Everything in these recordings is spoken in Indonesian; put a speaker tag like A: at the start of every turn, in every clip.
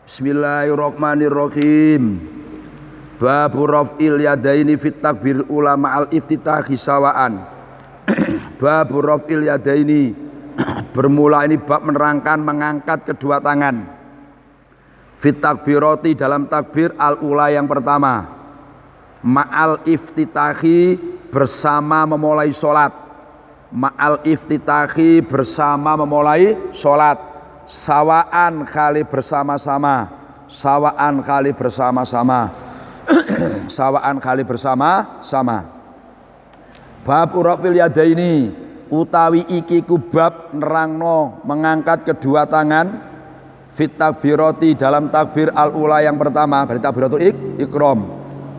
A: Bismillahirrahmanirrahim. Babu raf'il yadaini fit takbir ulama al-iftitahi sawaan. Babu raf'il yadaini. Bermula ini bab menerangkan mengangkat kedua tangan. Fit takbirati dalam takbir al-ula yang pertama. Ma'al iftitahi bersama memulai sholat. Ma'al iftitahi bersama memulai sholat. Sawaan kali bersama-sama. Sawaan kali bersama-sama. Sawaan kali bersama-sama. Bab urafil yadaini utawi iki kubab nerangno mengangkat kedua tangan fit takbirati dalam takbir al-ula yang pertama, berarti takbiratul ikram.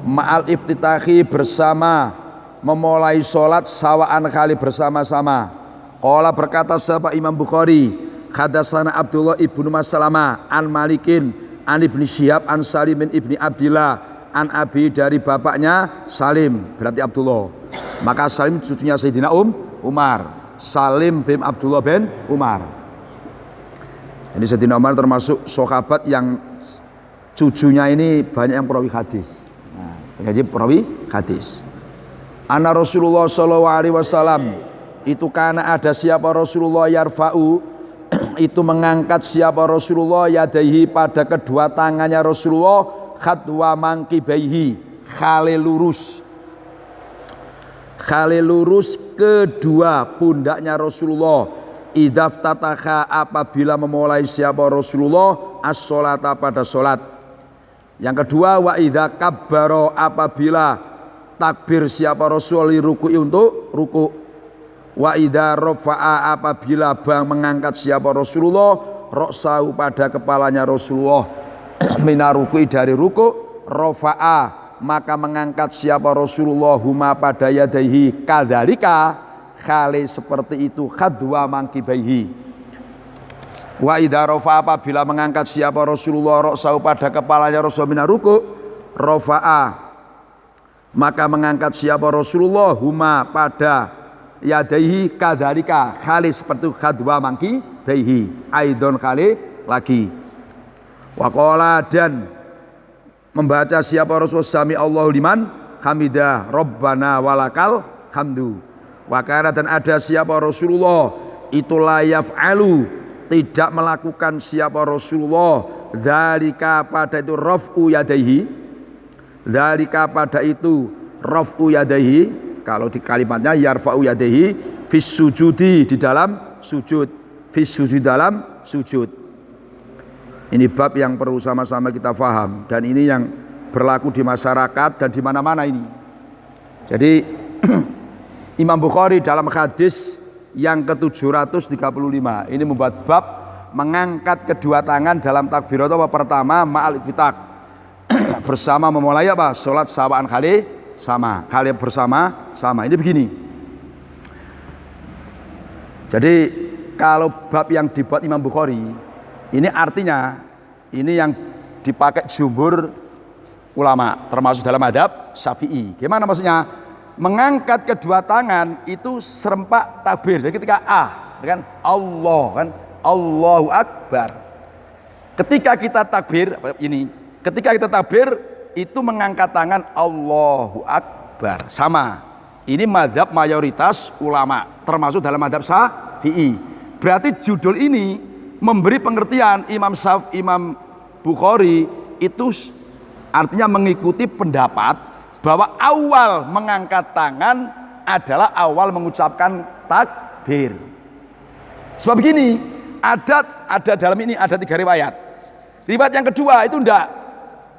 A: Ma'al iftitahi bersama memulai sholat sawaan kali bersama-sama. Qala berkata sahabat Imam Bukhari, hadatsana Abdullah ibnu Maslamah an Malikin an Ibni Syihab an Salim ibni Abdillah an Abi dari bapaknya Salim, berarti Abdullah. Maka Salim cucunya Sayyidina Umar. Salim bin Abdullah bin Umar. Jadi Sayyidina Umar termasuk sahabat yang cucunya ini banyak yang perawi hadis. Nah, jadi perawi hadis. Anna Rasulullah sallallahu alaihi wasallam itu karena ada siapa Rasulullah yarfa'u itu mengangkat siapa Rasulullah yadaihi pada kedua tangannya Rasulullah khadwa mangkibaihi khale lurus kedua pundaknya Rasulullah idzaftataha apabila memulai siapa Rasulullah as-sholata pada sholat. Yang kedua wa idza kabbaro apabila takbir siapa Rasul ruku'i untuk ruku'. Wa idza rafa'a apabila bang mengangkat siapa Rasulullah ra'sahu pada kepalanya Rasulullah minar ruku'i dari ruku' rafa'a maka mengangkat siapa Rasulullah huma pada yadaihi kadzalika khali seperti itu khadwa mangkibaihi. Wa idza rafa'a apabila mengangkat siapa Rasulullah ra'sahu pada kepalanya Rasul minar ruku' rafa'a maka mengangkat siapa Rasulullah huma pada yadaihi kadzalika khali seperti khadwa mangki baihi aidon khali lagi. Waqala dan membaca siapa Rasul sami Allahu liman hamidah rabbana walakal hamdu. Wakara dan ada siapa Rasulullah itu la yaf'alu tidak melakukan siapa Rasulullah dzalika pada itu raf'u yadaihi dzalika pada itu raf'u yadaihi. Kalau di kalimatnya yarfa'u yadaihi fis sujudi di dalam sujud, fis sujud dalam sujud. Ini bab yang perlu sama-sama kita faham dan ini yang berlaku di masyarakat dan di mana-mana ini. Jadi Imam Bukhari dalam hadis yang ke-735 ini membuat bab mengangkat kedua tangan dalam takbirat pertama ma'al iftitah bersama memulai apa? Salat sawaan kali sama, kalian bersama-sama. Ini begini. Jadi kalau bab yang dibuat Imam Bukhari ini artinya ini yang dipakai jumhur ulama termasuk dalam madhab Syafi'i. Gimana maksudnya? Mengangkat kedua tangan itu serempak takbir. Jadi ketika kan Allah kan Allahu Akbar. Ketika kita takbir ini, ketika kita takbir itu mengangkat tangan Allahu Akbar sama. Ini mazhab mayoritas ulama termasuk dalam mazhab Syafi'i. Berarti judul ini memberi pengertian Imam Bukhari itu artinya mengikuti pendapat bahwa awal mengangkat tangan adalah awal mengucapkan takbir. Sebab begini, ada dalam ini ada 3 riwayat. Riwayat yang kedua itu enggak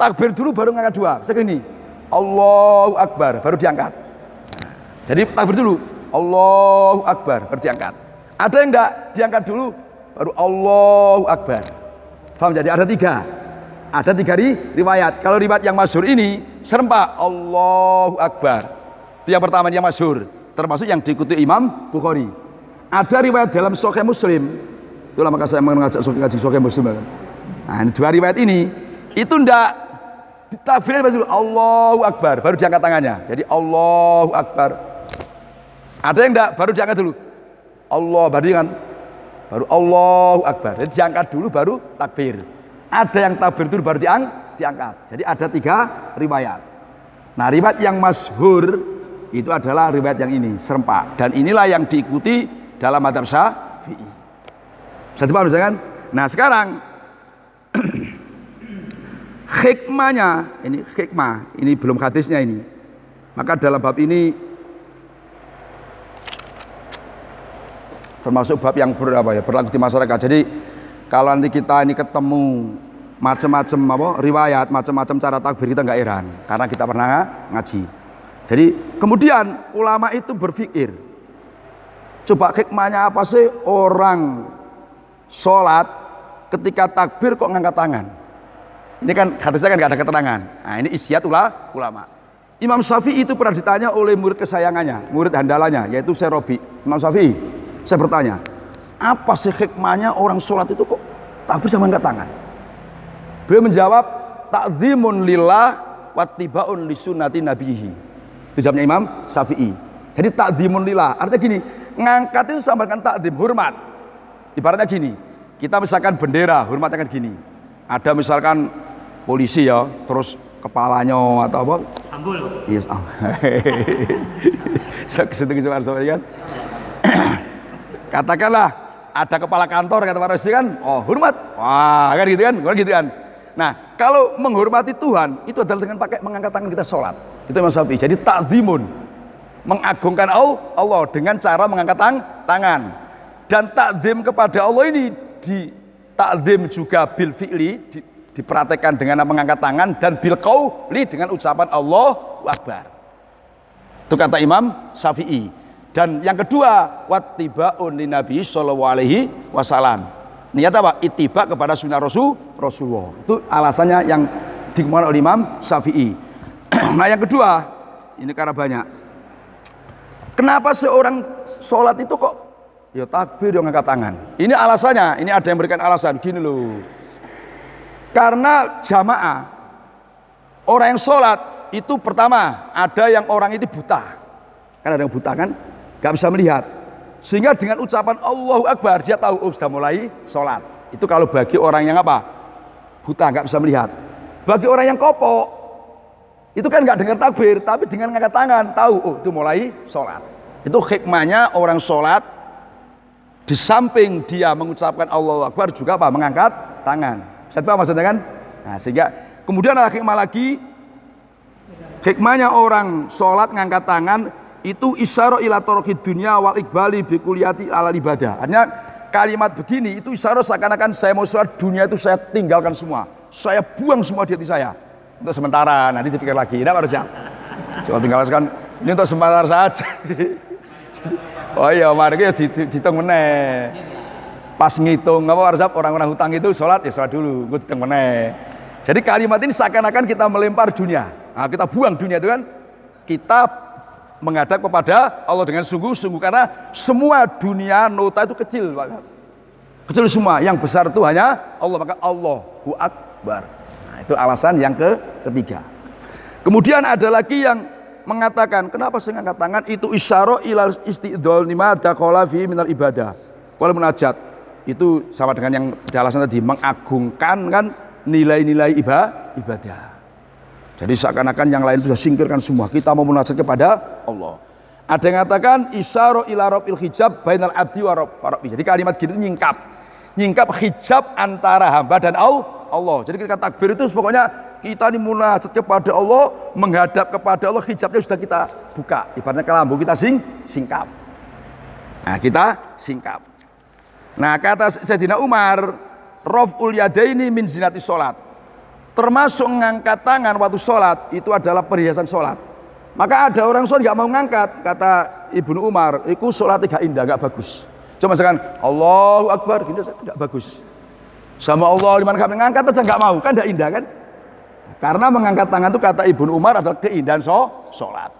A: takbir dulu baru ngangkat dua. Segini. Allahu Akbar baru diangkat. Jadi takbir dulu. Allahu Akbar baru diangkat. Ada yang enggak diangkat dulu baru Allahu Akbar. Paham? Jadi ada 3. Ada 3 riwayat. Kalau riwayat yang masyhur ini serempak Allahu Akbar. Itu yang pertama yang masyhur, termasuk yang diikuti Imam Bukhari. Ada riwayat dalam Sahih Muslim. Itulah maka saya mengajak ngaji Sahih Muslim. Nah, ini 2 riwayat ini itu ndak takbir dulu Allahu Akbar baru diangkat tangannya. Jadi Allahu Akbar. Ada yang enggak baru diangkat dulu. Allah baru kan baru Allahu Akbar. Jadi diangkat dulu baru takbir. Ada yang takbir itu baru diangkat. Jadi ada 3 riwayat. Nah, riwayat yang masyhur itu adalah riwayat yang ini, serempak. Dan inilah yang diikuti dalam mazhab Syafi'i. Bisa dipaham kan? Nah, sekarang hikmahnya, ini belum hadisnya ini. Maka dalam bab ini termasuk bab yang berlaku di masyarakat. Jadi kalau nanti kita ini ketemu macam-macam riwayat, macam-macam cara takbir, kita nggak heran karena kita pernah ngaji. Jadi kemudian ulama itu berpikir, coba hikmahnya apa sih orang sholat ketika takbir kok ngangkat tangan? Ini kan hadisnya kan nggak ada keterangan. Nah, ini isyad ulama. Imam Syafi'i itu pernah ditanya oleh murid kesayangannya, murid handalanya, yaitu Syekh Rabi. Imam Syafi'i, saya bertanya, apa sih hikmahnya orang sholat itu kok takbir sama angkat tangan? Beliau menjawab, ta'zimun lillah wattibaun li sunnati nabihi. Itu jawabnya Imam Syafi'i. Jadi ta'zimun lillah, artinya gini, ngangkat itu sama dengan ta'zim, hormat. Ibaratnya gini, kita misalkan bendera, hormatnya kan gini. Ada misalkan polisi ya, terus kepalanya atau apa? Ambul. Yes. Kan? Katakanlah ada kepala kantor kata Pak Rosi kan, oh hormat, wah kan gitu kan. Nah, kalau menghormati Tuhan itu adalah dengan pakai mengangkat tangan kita sholat. Itu Imam Syafi'i. Jadi takzimun, mengagungkan Allah dengan cara mengangkat tangan. Dan takzim kepada Allah ini takzim juga bil fi'li, diperhatikan dengan mengangkat tangan, dan bil qauli dengan ucapan Allahu Akbar. Itu kata Imam Syafi'i. Dan yang kedua, wattiba'un li Nabi sallallahu alaihi wasallam. Niat apa? Ittiba kepada sunnah Rasulullah. Itu alasannya yang dikemukakan oleh Imam Syafi'i. Nah, yang kedua, ini karena banyak. Kenapa seorang sholat itu kok ya takbir yang angkat tangan? Ini alasannya, ini ada yang memberikan alasan gini loh. Karena jamaah, orang yang sholat itu pertama ada yang orang itu buta. Kan ada yang buta kan? Gak bisa melihat, sehingga dengan ucapan Allahu Akbar dia tahu sudah mulai sholat. Itu kalau bagi orang yang apa? Buta, gak bisa melihat. Bagi orang yang kopok itu kan gak dengar takbir, tapi dengan ngangkat tangan tahu itu mulai sholat. Itu hikmahnya orang sholat, di samping dia mengucapkan Allahu Akbar juga apa? Mengangkat tangan. Bisa paham maksudnya kan? Nah, sehingga kemudian ada hikmah lagi, hikmahnya orang sholat ngangkat tangan itu isyarah ila tarokid dunia wal iqbali bi kulliyati ala ibadah. Artinya kalimat begini itu isyarah seakan-akan saya mau sholat, dunia itu saya tinggalkan semua, saya buang semua di hati saya untuk sementara, nanti dipikir lagi. Tidak harus ya, coba tinggalkan ini untuk sementara saja. Oh iya, mari kita dihitung meneh. Pas ngitung apa harus orang-orang hutang itu sholat ya sholat dulu, gue hitung meneh. Jadi kalimat ini seakan-akan kita melempar dunia. Nah, kita buang dunia itu kan, kita menghadap kepada Allah dengan sungguh-sungguh, karena semua dunia nota itu kecil, kecil semua, yang besar itu hanya Allah, maka Allahu Akbar. Nah, itu alasan yang ketiga. Kemudian ada lagi yang mengatakan kenapa saya angkat tangan itu isyarah ilal istiqdol lima dakhala fi minal ibadah wal munajat. Itu sama dengan yang di alasan tadi, mengagungkan kan nilai-nilai ibadah. Jadi seakan-akan yang lain sudah singkirkan semua, kita mau munajat kepada Allah. Ada yang mengatakan isyarah ila rafil hijab bainal abdi wa rabbi. Jadi kalimat gini nyingkap hijab antara hamba dan Allah. Jadi ketika takbir itu pokoknya kita ini munajat kepada Allah, menghadap kepada Allah, hijabnya sudah kita buka. Ibaratnya kelambu kita singkap. Nah, kita singkap. Nah, kata Sayyidina Umar, raf'ul yadaini min zinati sholat. Termasuk mengangkat tangan waktu sholat itu adalah perhiasan sholat. Maka ada orang sholat nggak mau ngangkat, kata Ibnu Umar, itu sholat gak indah, gak bagus. Cuma misalkan Allahu Akbar, gitu tidak bagus. Sama Allah liman kami ngangkat aja nggak mau, kan tidak indah kan? Karena mengangkat tangan itu kata Ibnu Umar adalah keindahan sholat.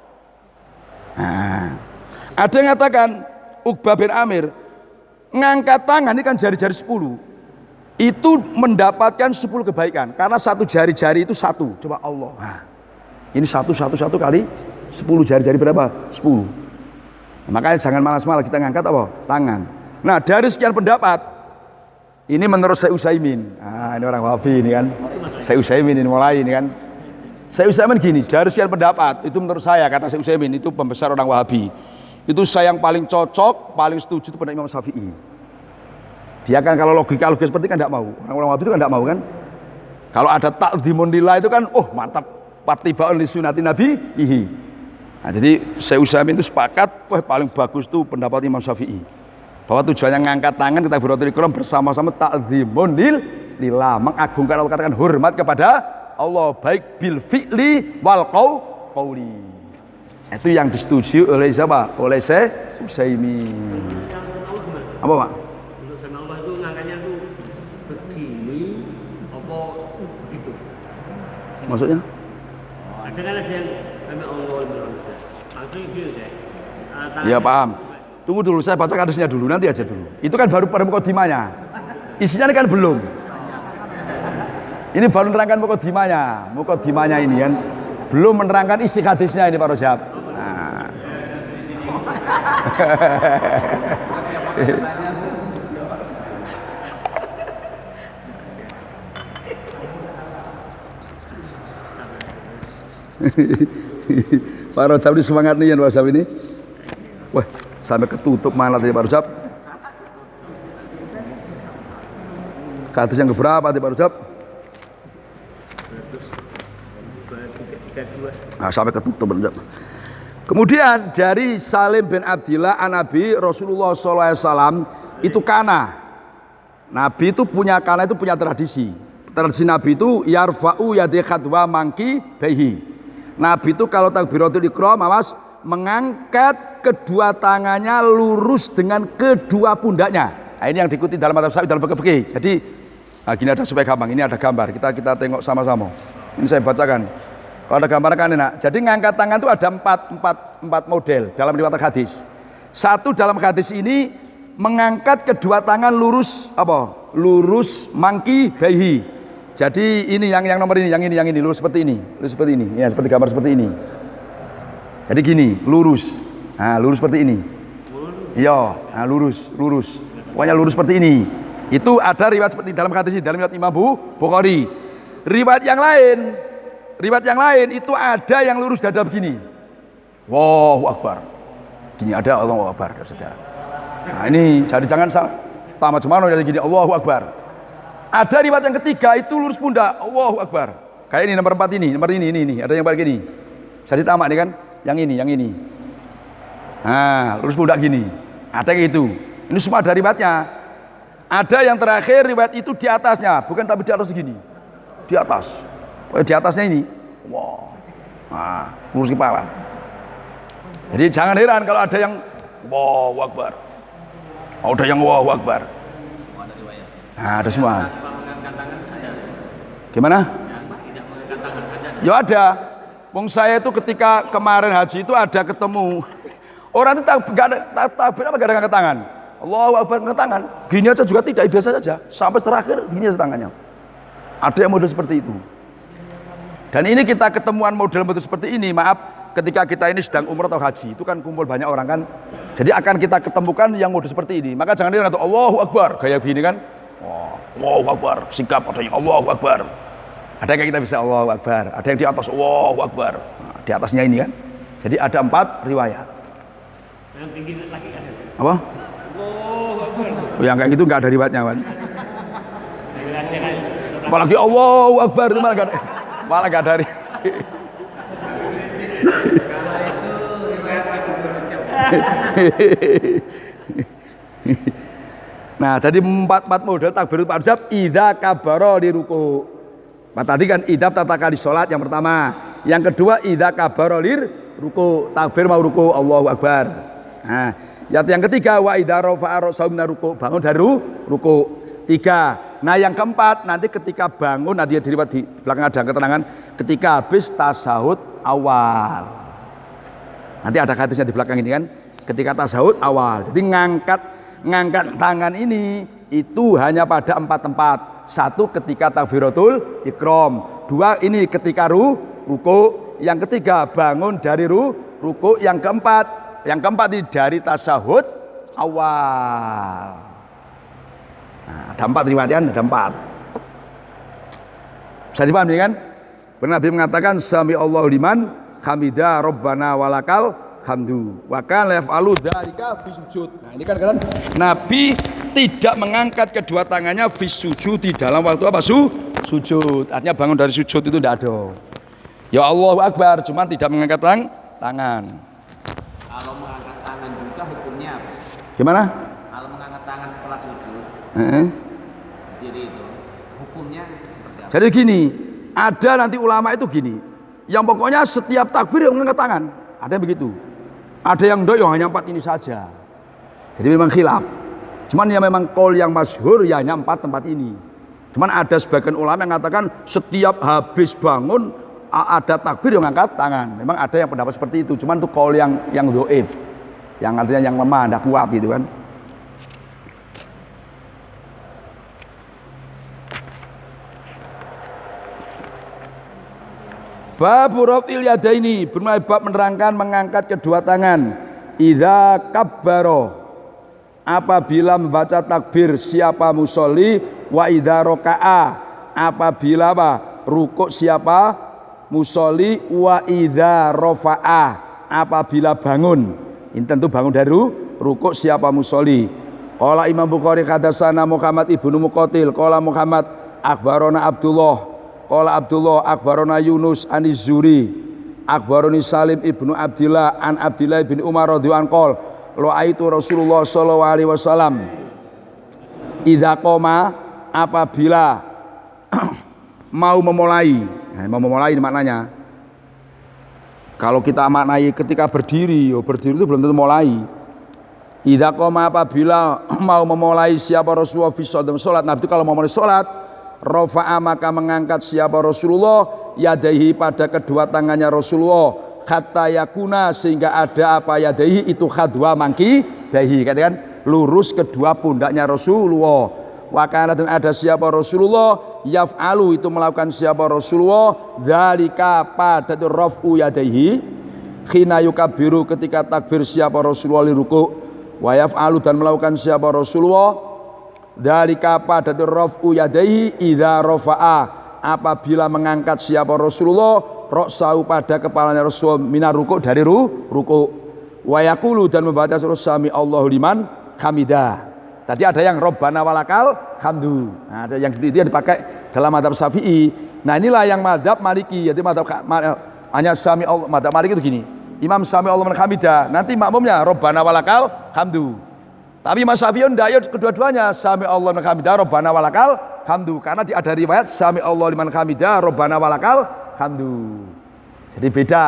A: Nah, ada yang mengatakan Uqbah bin Amir, ngangkat tangan ini kan jari-jari 10. Itu mendapatkan 10 kebaikan karena satu jari-jari itu satu. Coba Allah. Nah, ini satu kali 10 jari-jari berapa? 10. Makanya jangan malas-malas kita ngangkat apa? Tangan. Nah, dari sekian pendapat Ini menurut Syekh Utsaimin. Nah, ini orang Wahabi ini kan. Syekh Utsaimin ini mulai ini kan. Syekh Utsaimin gini, dari sekian pendapat, itu menurut saya kata Syekh Utsaimin itu pembesar orang Wahabi. Itu saya yang paling cocok, paling setuju itu pada Imam Syafi'i. Dia kan kalau logis seperti kan tidak mau. Orang-orang Wahabi itu kan tidak mau kan. Kalau ada takdzimun lillah itu kan, oh mantap, patiba'un li sunnati nabi ihi. Nah, jadi Syekh Utsaimin itu sepakat, wah paling bagus itu pendapat Imam Syafi'i. Bahwa tujuannya ngangkat tangan kita takbiratul ihram bersama-sama takdzimun lillah, mengagungkan Allah, katakan hormat kepada Allah baik bil fi'li wal qauli. Itu yang disetujui oleh siapa? Oleh Syekh Utsaimin. Apa, Pak?
B: Untuk sama Allah itu ngangkatnya tuh begini apa begitu?
A: Maksudnya?
B: Ada kan ada yang sama Allah langsung gitu ya.
A: Ya paham. Tunggu dulu, saya baca hadisnya dulu, nanti aja dulu. Itu kan baru pada mukadimahnya. Isinya kan belum. Ini baru menerangkan mukadimahnya. Mukadimahnya ini kan belum menerangkan isi hadisnya ini Pak Rojab. Nah. Pak Rojab ini semangat nih ya Pak Rojab ini. Wah, sampai ketutup mana tadi Pak Rojab? Hadis yang keberapa tadi Pak Rojab? Nah, sampai ketutup Pak Rojab. Kemudian dari Salim bin Abdillah an Nabi Rasulullah SAW itu kana. Nabi itu punya kana, itu punya tradisi. Tradisi Nabi itu yarfa'u yadi khadwa mangki behi. Nabi itu kalau takbiratul ihram awas mengangkat kedua tangannya lurus dengan kedua pundaknya. Nah, ini yang diikuti dalam madhab Syafi'i dalam fikih. Jadi gini ada supaya gampang. Ini ada gambar. Kita tengok sama-sama. Ini saya bacakan. Kalau ada gambar kan enak. Jadi ngangkat tangan itu ada empat model dalam riwayat hadis. Satu dalam hadis ini mengangkat kedua tangan lurus apa? Lurus mangki behi. Jadi ini yang nomor ini, yang ini lurus seperti ini, lurus seperti ini. Ya, seperti gambar seperti ini. Jadi gini, lurus. Nah, lurus seperti ini. Iya, nah, lurus. Pokoknya lurus seperti ini. Itu ada riwayat seperti dalam hadis ini, dalam riwayat Imam Bukhari. Riwayat yang lain itu ada yang lurus dada begini. Allahu Akbar. Gini ada Allahu Akbar, Saudara. Nah, ini jadi jangan tamat semano dari gini Allahu Akbar. Ada riwayat yang ketiga itu lurus pundak, Allahu Akbar. Kayak ini nomor 4 ini, ada yang balik gini. Jadi tamat nih kan? Yang ini. Nah, lurus pundak gini. Ada kayak gitu. Ini semua ada riwayatnya. Ada yang terakhir riwayat itu di atasnya, bukan tapi di atas segini. Di atas. Di atasnya ini. Wow. Nah, lurus kepala. Jadi jangan heran kalau ada yang Allahu Akbar. Ada yang Allahu Akbar.
B: Semua ada riwayat.
A: Nah, ada semua.
B: Mengangkat tangan saja.
A: Gimana?
B: Tidak mengangkat tangan saja.
A: Ya ada. Wong saya itu ketika kemarin haji itu ada ketemu orang itu enggak ada takbir apa enggak ada angkat tangan. Allahu Akbar angkat tangan. Gini aja juga tidak, biasa saja. Sampai terakhir gini aja tangannya. Ada yang model seperti itu. Dan ini kita ketemuan model seperti ini, maaf, ketika kita ini sedang umroh atau haji, itu kan kumpul banyak orang kan. Jadi akan kita ketemukan yang model seperti ini. Maka jangan lihat Allahu Akbar gaya begini kan. Allahu Akbar, sikap adanya Allahu Akbar. Ada yang kita bisa Allahu Akbar, ada yang di atas Allahu Akbar. Nah, di atasnya ini kan. Jadi ada 4 riwayat.
B: Yang tinggi lagi ada.
A: Apa?
B: Allahu Akbar.
A: Oh, yang kayak gitu enggak ada riwayatnya kan. Apalagi Allahu Akbar itu malah enggak ada.
B: Kalau itu riwayat Abu Hurairah.
A: Nah, jadi 4 model takbiratul ihram idza kabara li ruku'. Nah, tadi kan idza tataka di salat yang pertama. Yang kedua idza kabara li ruku', takbir mau ruku', Allahu Akbar. Nah, yang ketiga wa idza rafa'a ra'sahu min ruku', bangun dari ruku'. 3. Nah, yang keempat nanti ketika bangun, nanti di belakang ada keterangan ketika habis tasahud awal. Nanti ada hadisnya di belakang ini kan, ketika tasahud awal. Jadi ngangkat tangan ini itu hanya pada 4 tempat. 1 ketika takbiratul ihram, 2 ini ketika ruku, yang ketiga bangun dari ruku, yang keempat ini dari tasahud awal. Nah, ada 4 riwayat, ada 4. Bisa dipahami kan? Nabi mengatakan sami Allahu liman hamidah rabbana walakal hamdu. Wa kana yaf'alu dzalika fi sujud. Nah, ini kan Nabi tidak mengangkat kedua tangannya fi sujud di dalam waktu apa? Sujud. Artinya bangun dari sujud itu tidak ada. Ya Allahu Akbar, cuman tidak mengangkat tangan.
C: Kalau mengangkat tangan juga hukumnya apa?
A: Gimana?
C: Kalau mengangkat tangan setelah sujud, diri itu hukumnya seperti apa?
A: Jadi gini, ada nanti ulama itu gini, yang pokoknya setiap takbir yang mengangkat tangan, ada yang begitu. Ada yang enggak, hanya 4 ini saja. Jadi memang khilaf. Cuman ya memang qaul yang masyhur ya hanya 4 tempat ini. Cuman ada sebagian ulama yang mengatakan setiap habis bangun ada takbir yang angkat tangan. Memang ada yang pendapat seperti itu. Cuman itu qaul yang dhaif. Yang artinya yang lemah, tidak kuat gitu kan. Bab raf'il yadaini, bermula bab menerangkan mengangkat kedua tangan. Idza kabbaro, apabila membaca takbir siapa musolli, wa idza raka'a, apabila rukuk siapa musolli, wa idza rafa'a, apabila bangun. Ini tentu bangun dari rukuk siapa musolli. Qala Imam Bukhari hadatsana Muhammad ibnu Muqatil, qala Muhammad akhbarana Abdullah, qala Abdullah akhbarana Yunus an-Zuri, akhbarani Salim ibnu Abdillah an Abdillah bin Umar radhiyallahu anhu, lo'aitu Rasulullah sallallahu alaihi wasallam idza qoma, apabila mau memulai. Nah, mau memulai maknanya. Kalau kita maknai ketika berdiri, berdiri itu belum tentu mulai. Idza qoma, apabila mau memulai siapa Rasulullah fi salat. Nah, itu kalau mau mulai salat, rafa'a, maka mengangkat siapa Rasulullah yadaihi, pada kedua tangannya Rasulullah, hatta yakuna, sehingga ada apa yadaihi itu khadwa mangki dahi, katakan lurus kedua pundaknya Rasulullah. Wa kana, dan ada siapa Rasulullah yaf'alu, itu melakukan siapa Rasulullah dzalika, pada itu raf'u yadaihi khina yukabbiru, ketika takbir siapa Rasulullah li ruku'. Wa yaf'alu, dan melakukan siapa Rasulullah dzalika, pada itu raf'u yadaihi idza rafa'a, apabila mengangkat siapa Rasulullah ra'sahu, pada kepalanya Rasul minar ruku', dari ruku'. Wa yaqulu, dan membaca sami Allahu liman hamidah. Tadi ada yang Rabbana walakal hamdu. Nah, ada yang itu yang dipakai dalam mazhab Syafi'i. Nah, inilah yang mazhab Maliki. Jadi mazhab hanya sami Allah, mazhab Maliki itu gini. Imam sami Allah liman hamidah, nanti makmumnya Rabbana walakal hamdu. Tapi Mas Syafi'i ndak, ya kedua-duanya sami Allah liman hamidah Rabbana walakal hamdu, karena ada riwayat sami Allah liman hamidah Rabbana walakal hamdu. Jadi beda.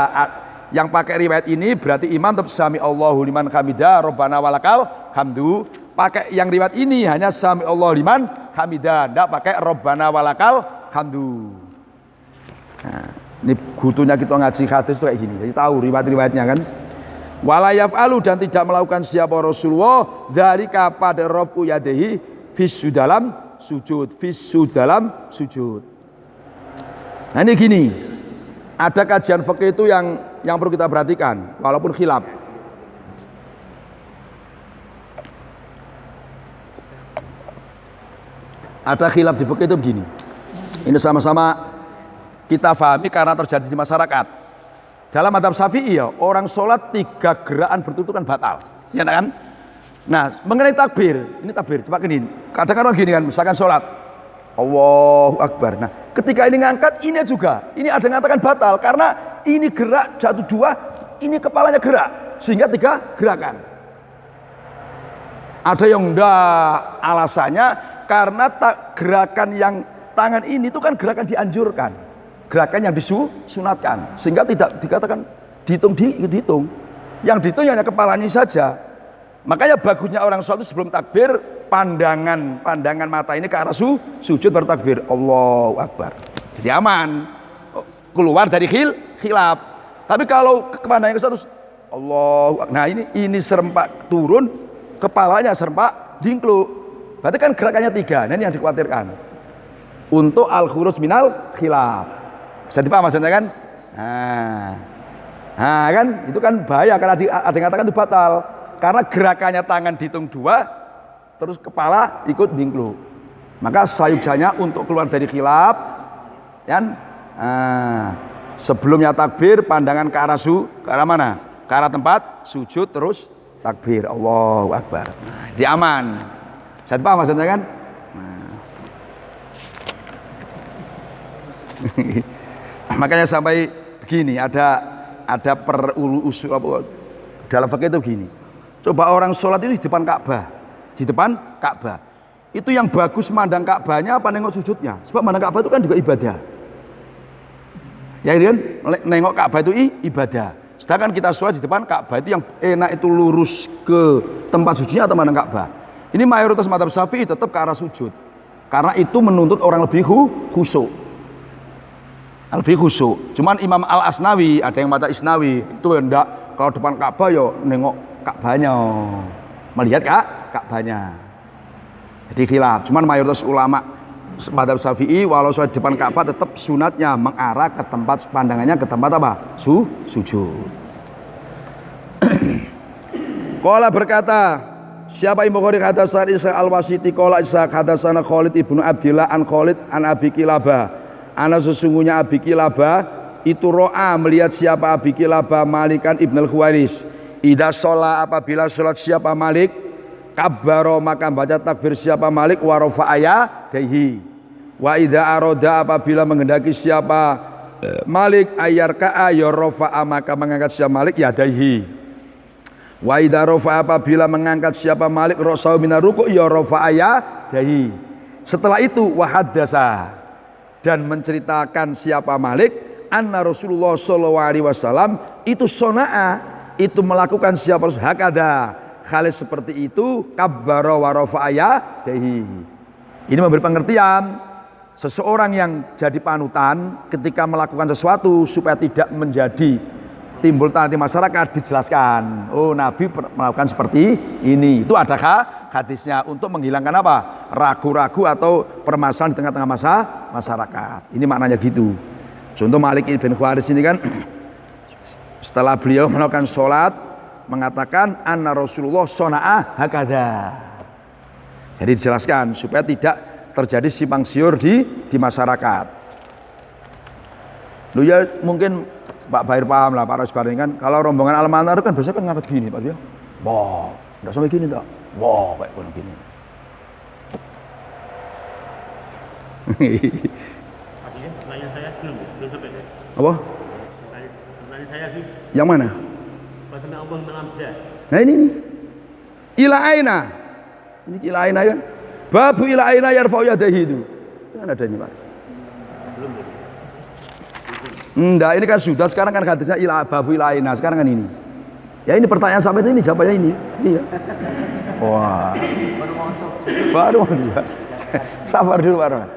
A: Yang pakai riwayat ini berarti imam tetap sami Allahu liman hamidah Rabbana walakal hamdu. Pakai yang riwayat ini hanya sami Allah liman hamidah, tidak pakai Rabbana walakal hamdu. Nah, ini gutunya kita ngaji hadis itu kayak gini, jadi tahu riwayat-riwayatnya kan. Wala yaf'alu, dan tidak melakukan siapa Rasulullah dzalika, pada raf'u yadaihi fisu dalam sujud, fisu dalam sujud. Nah, ini gini, ada kajian fikih itu yang perlu kita perhatikan walaupun khilaf. Ada khilaf di fikih itu begini. Ini sama-sama kita pahami karena terjadi di masyarakat. Dalam mazhab Syafi'i ya, orang sholat 3 gerakan berturut-turut batal, ya kan? Nah, mengenai takbir, ini takbir, coba gini. Kadang-kadang gini kan, misalkan sholat, Allahu Akbar. Nah, ketika ini ngangkat, ini juga, ini ada yang mengatakan batal karena ini gerak jatuh 2, ini kepalanya gerak, sehingga 3 gerakan. Ada yang enggak, alasannya karena gerakan yang tangan ini itu kan gerakan dianjurkan, gerakan yang disunatkan, sehingga tidak dikatakan dihitung. Yang dihitung hanya kepalanya saja. Makanya bagusnya orang sholat sebelum takbir, pandangan mata ini ke arah sujud baru takbir, Allahu Akbar. Jadi aman, keluar dari khilaf. Tapi kalau pandangan ke satu, Allahu Akbar. Nah, ini serempak turun, kepalanya serempak dingkluk. Berarti kan gerakannya 3, nah ini yang dikhawatirkan. Untuk al-khuruj minal khilaf. Bisa dipaham maksudnya kan? Nah kan, itu kan bahaya karena ada yang mengatakan itu batal. Karena gerakannya tangan dihitung 2, terus kepala ikut dingkluk. Maka sayugjanya untuk keluar dari khilaf kan sebelumnya takbir pandangan ke arah mana? Ke arah tempat sujud terus takbir Allahu Akbar. Di aman. Saya paham maksudnya kan? Makanya sampai begini ada usul dalam fikih itu begini. Coba orang sholat itu di depan Ka'bah. Itu yang bagus mandang Ka'bahnya apa nengok sujudnya? Sebab mandang Ka'bah itu kan juga ibadah. Ya kan? Nengok Ka'bah itu ibadah. Sedangkan kita sholat di depan Ka'bah itu yang enak itu lurus ke tempat sujudnya atau mandang Ka'bah. Ini mayoritas mazhab Syafi'i tetap ke arah sujud. Karena itu menuntut orang lebih khusyuk. Cuman Imam Al-Asnawi, ada yang baca Isnawi, itu enggak, kalau depan Ka'bah yo nengok Ka'bahnya, melihat Ka'bahnya. Jadi khilaf. Cuman mayoritas ulama mazhab Syafi'i walau sholat di depan Ka'bah tetap sunatnya mengarah ke tempat pandangannya ke tempat apa? Sujud. Qala berkata, siapa Imam Bukhari hadatsana Isa Al-Wasiti qala Isa hadatsana Khalid ibnu Abdillah an Khalid an Abi Kilabah. Ana sesungguhnya Abi Kilabah itu ro'a melihat siapa Abi Kilabah Malikan ibn al-Khuwairis. Idza sholat apabila sholat siapa Malik kabbaro maka baca takbir siapa Malik wa rafa'aya daihi. Wa idza aroda apabila menghendaki siapa Malik ayarka'a ya rafa'a maka mengangkat siapa Malik ya daihi. Wa idza rafa'a apabila mengangkat siapa Malik ra'sahu minar ruku' ya rafa'aya daihi. Setelah itu wa haddasa dan menceritakan siapa Malik anna Rasulullah sallallahu alaihi wasallam itu sona'a itu melakukan siapa hakada khalis seperti itu kabbara wa rafa'aya dahi. Ini memberi pengertian seseorang yang jadi panutan ketika melakukan sesuatu supaya tidak menjadi timbul tanya di masyarakat dijelaskan. Oh Nabi melakukan seperti ini. Itu ada hadisnya untuk menghilangkan apa? Ragu-ragu atau permasalahan di tengah-tengah masyarakat. Ini maknanya gitu. Contoh Malik bin Khuwairis ini kan setelah beliau melakukan sholat mengatakan anna Rasulullah sona'a hakada. Jadi dijelaskan supaya tidak terjadi simpang siur di masyarakat. Lu ya mungkin Pak Bahir paham lah, Pak Rasbar ini kan kalau rombongan Al-Manar kan biasanya kan ngangkat gini Pak ya. Wah, enggak sampai gini tak? Wah, kayak gini.
B: Pertanyaan saya belum sampai.
A: Apa?
B: Pertanyaan saya sih.
A: Yang mana?
B: Pasal Allah melamda.
A: Nah ini nih. Ila aina. Ini ila aina kan? Babu ila aina yarfa'u yadayhi itu. Kan adanya Pak.
B: Belum.
A: Enggak, ini kan sudah sekarang kan hadisnya ila babu ila aina. Sekarang kan ini. Ya ini pertanyaan sampai ini jawabannya ini. Iya. Wah. Baru mau dia. Sabar dulu Pak Roman.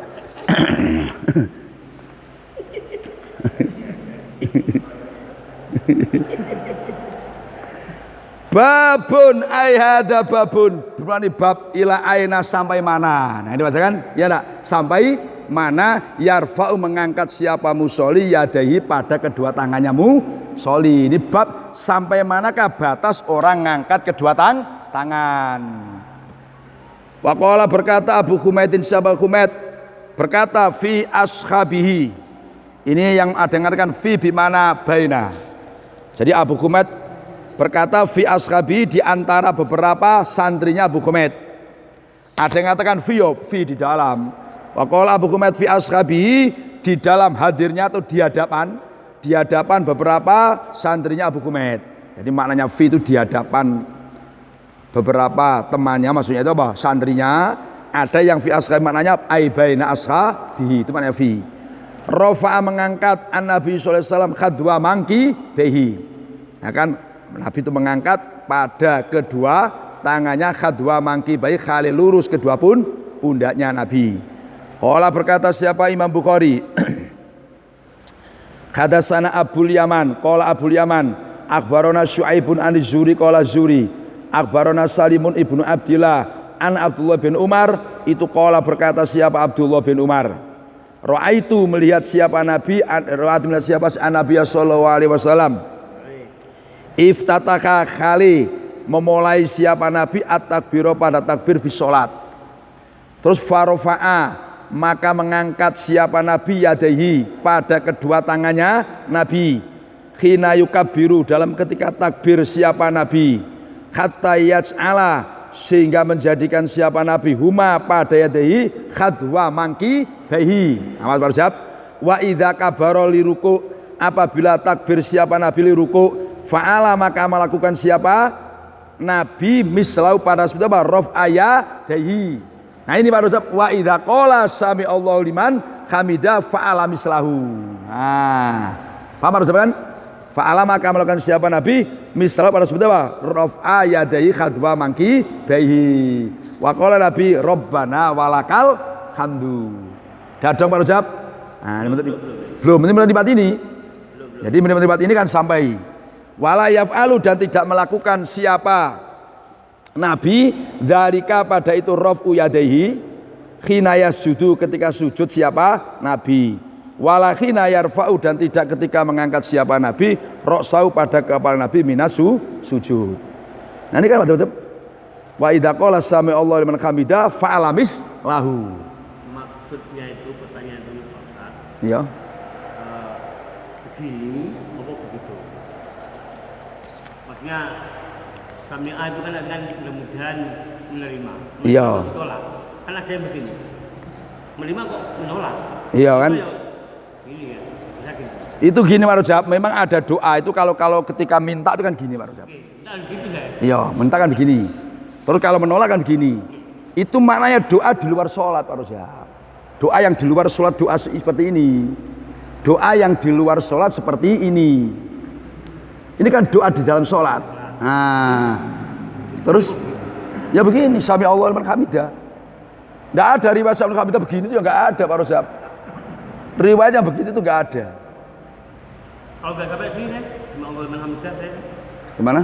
A: Babun ayhada babun berarti bab ila aina sampai mana. Nah ini bacakan ya enggak sampai mana yarfa'u mengangkat siapa musolli yadahi pada kedua tangannya musolli. Ini bab sampai manakah batas orang ngangkat kedua tangan. Waqala berkata Abu Humaidin siapa Humaid berkata fi ashabihi. Ini yang ada yang mengatakan fi bimana baina. Jadi Abu Humaid berkata fi ashabi di antara beberapa santrinya Abu Humaid. Ada yang mengatakan fi di dalam. Waqala Abu Humaid fi ashabi di dalam hadirnya atau di hadapan beberapa santrinya Abu Humaid. Jadi maknanya fi itu di hadapan beberapa temannya, maksudnya itu apa? Santrinya. Ada yang fi ashabi maknanya ai baina ashabihi, itu maknanya fi. Rafa'a mengangkat an-Nabi sallallahu alaihi wasallam khadwa mangki behi. Nah kan Nabi itu mengangkat pada kedua tangannya khadwa mangki baik khali lurus kedua pundaknya Nabi. Qala berkata siapa Imam Bukhari hadatsana Abul Yaman qala Abul Yaman akhbarana Syu'aibun an Zuri qala Zuri akhbarana Salimun ibnu Abdillah an Abdullah bin Umar itu qala berkata siapa Abdullah bin Umar ra'aitu melihat siapa Nabi ra'aitu melihat siapa Nabi sallallahu alaihi wasallam iftataka khali memulai siapa Nabi at-takbiro pada takbir fi sholat Terus farofa'a, maka mengangkat siapa Nabi yadaihi, pada kedua tangannya Nabi, khina yukabiru, dalam ketika takbir siapa Nabi, hatta yaj'ala, sehingga menjadikan siapa Nabi huma pada yadaihi khadwa mangki bahi. Amal barjab. Wa idza kabara li ruku', apabila takbir siapa Nabi li ruku', fa'ala, maka melakukan siapa Nabi mislau pada seperti apa, raf'aya dahi. Nah ini Pak Rajab, wa idza qala sami Allahu liman hamida fa'ala mislahu. Nah, paham Pak Rajab kan? Fa'ala, maka melakukan siapa Nabi mislahu pada seperti apa, raf'aya dahi khadwa mangki bahi. Wa qala Nabi rabbana walakal hamdu. Dadong Pak Rajab. Nah, belum menit ini. Jadi menit ini kan sampai wala yaf'alu, dan tidak melakukan siapa Nabi dzalika pada itu raf'u yadaihi khina yasjudu, ketika sujud siapa Nabi, wala khina yarfa'u, dan tidak ketika mengangkat siapa Nabi ra'sau, pada kepala Nabi minasu sujud. Nah ini kan macam-macam. Wa idza qala sami Allahu liman hamida fa'alamis lahu.
B: Maksudnya itu pertanyaan dulu Pak Ustaz.
A: Iya.
B: Begini apa begitu? Maksudnya sami'a itu kan mudah-mudahan menerima.
A: Iya.
B: Menolak. Kan ada yang begini. Menerima kok menolak.
A: Iya kan?
B: Ini ya. Bisa gitu.
A: Itu gini Pak Rajab, memang ada doa itu kalau ketika minta itu kan gini Pak Rajab.
B: Nah, gitu saya.
A: Iya, minta kan begini. Terus kalau menolak kan gini. Itu maknanya doa di luar sholat Pak Rajab. Doa yang di luar sholat, doa seperti ini. Doa yang di luar sholat seperti ini. Ini kan doa di dalam sholat. Nah, terus ya begini, sami Allahu liman hamidah. Enggak ada riwayat sami hamidah begini juga enggak ada Pak Rajab. Riwayatnya begitu itu enggak ada.
B: Kalau enggak sampai sini saya sami Allahu liman hamidah saya.
A: Gimana?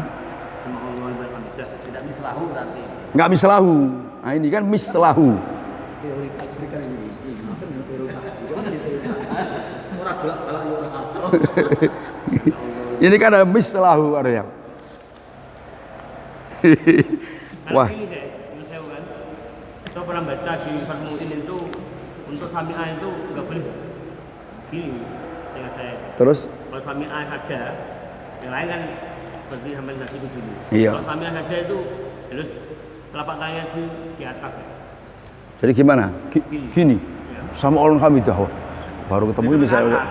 B: Sami Allahu liman hamidah
C: Tidak mislahu berarti.
A: Enggak mislahu. Nah ini kan mislahu.
C: Teori berikan ini. Murah dolak kalau
A: Ini kan ada mislahu ada yang. Wah.
B: Ini saya kan. Kita pernah baca di Fatmu'in itu untuk sami'ah itu enggak boleh gini. Saya.
A: Terus?
B: Kalau sami'ah saja, yang lain kan seperti sampai nasi begini.
A: Iya.
B: Kalau sami'ah saja itu harus telapak tangannya di atas. Ya.
A: Jadi gimana? Gini.
B: Ya.
A: Sami Allahu liman hamidah. Baru ketemu ini saya.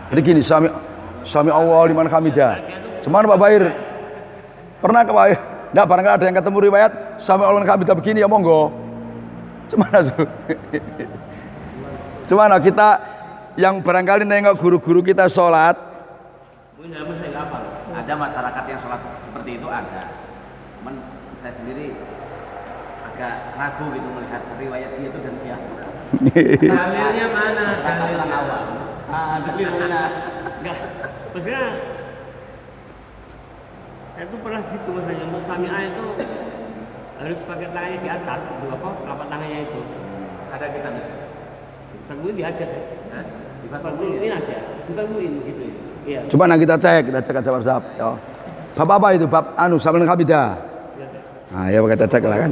A: Jadi gini, sami Allahu liman hamidah. Cuman Pak Bair pernah ke Bair? Enggak, barangkali ada yang ketemu riwayat sami Allahu liman hamidah begini ya monggo. Cuman kita yang barangkali nengok guru-guru kita sholat.
C: Ada masyarakat yang sholat seperti itu ada. Cuman saya sendiri agak ragu gitu melihat riwayat dia itu dan siapa.
B: Dalilnya mana?
C: Orang awam. Dalilnya
B: enggak. Maksudnya itu pernah gitu maksudnya untuk sami'ah itu harus pakai tangannya di atas, itu apa? Telapak tangannya itu.
C: ada kita nih.
B: Fatmu'in diajar ya?
C: Hah? Di
B: Fatmu'in aja. Fatmu'in gitu ya. Iya.
A: Coba nah kita cek aja WhatsApp. Ya. Bab apa itu? Bab sami Allahu hamidah. Nah, ya kita cek lah kan.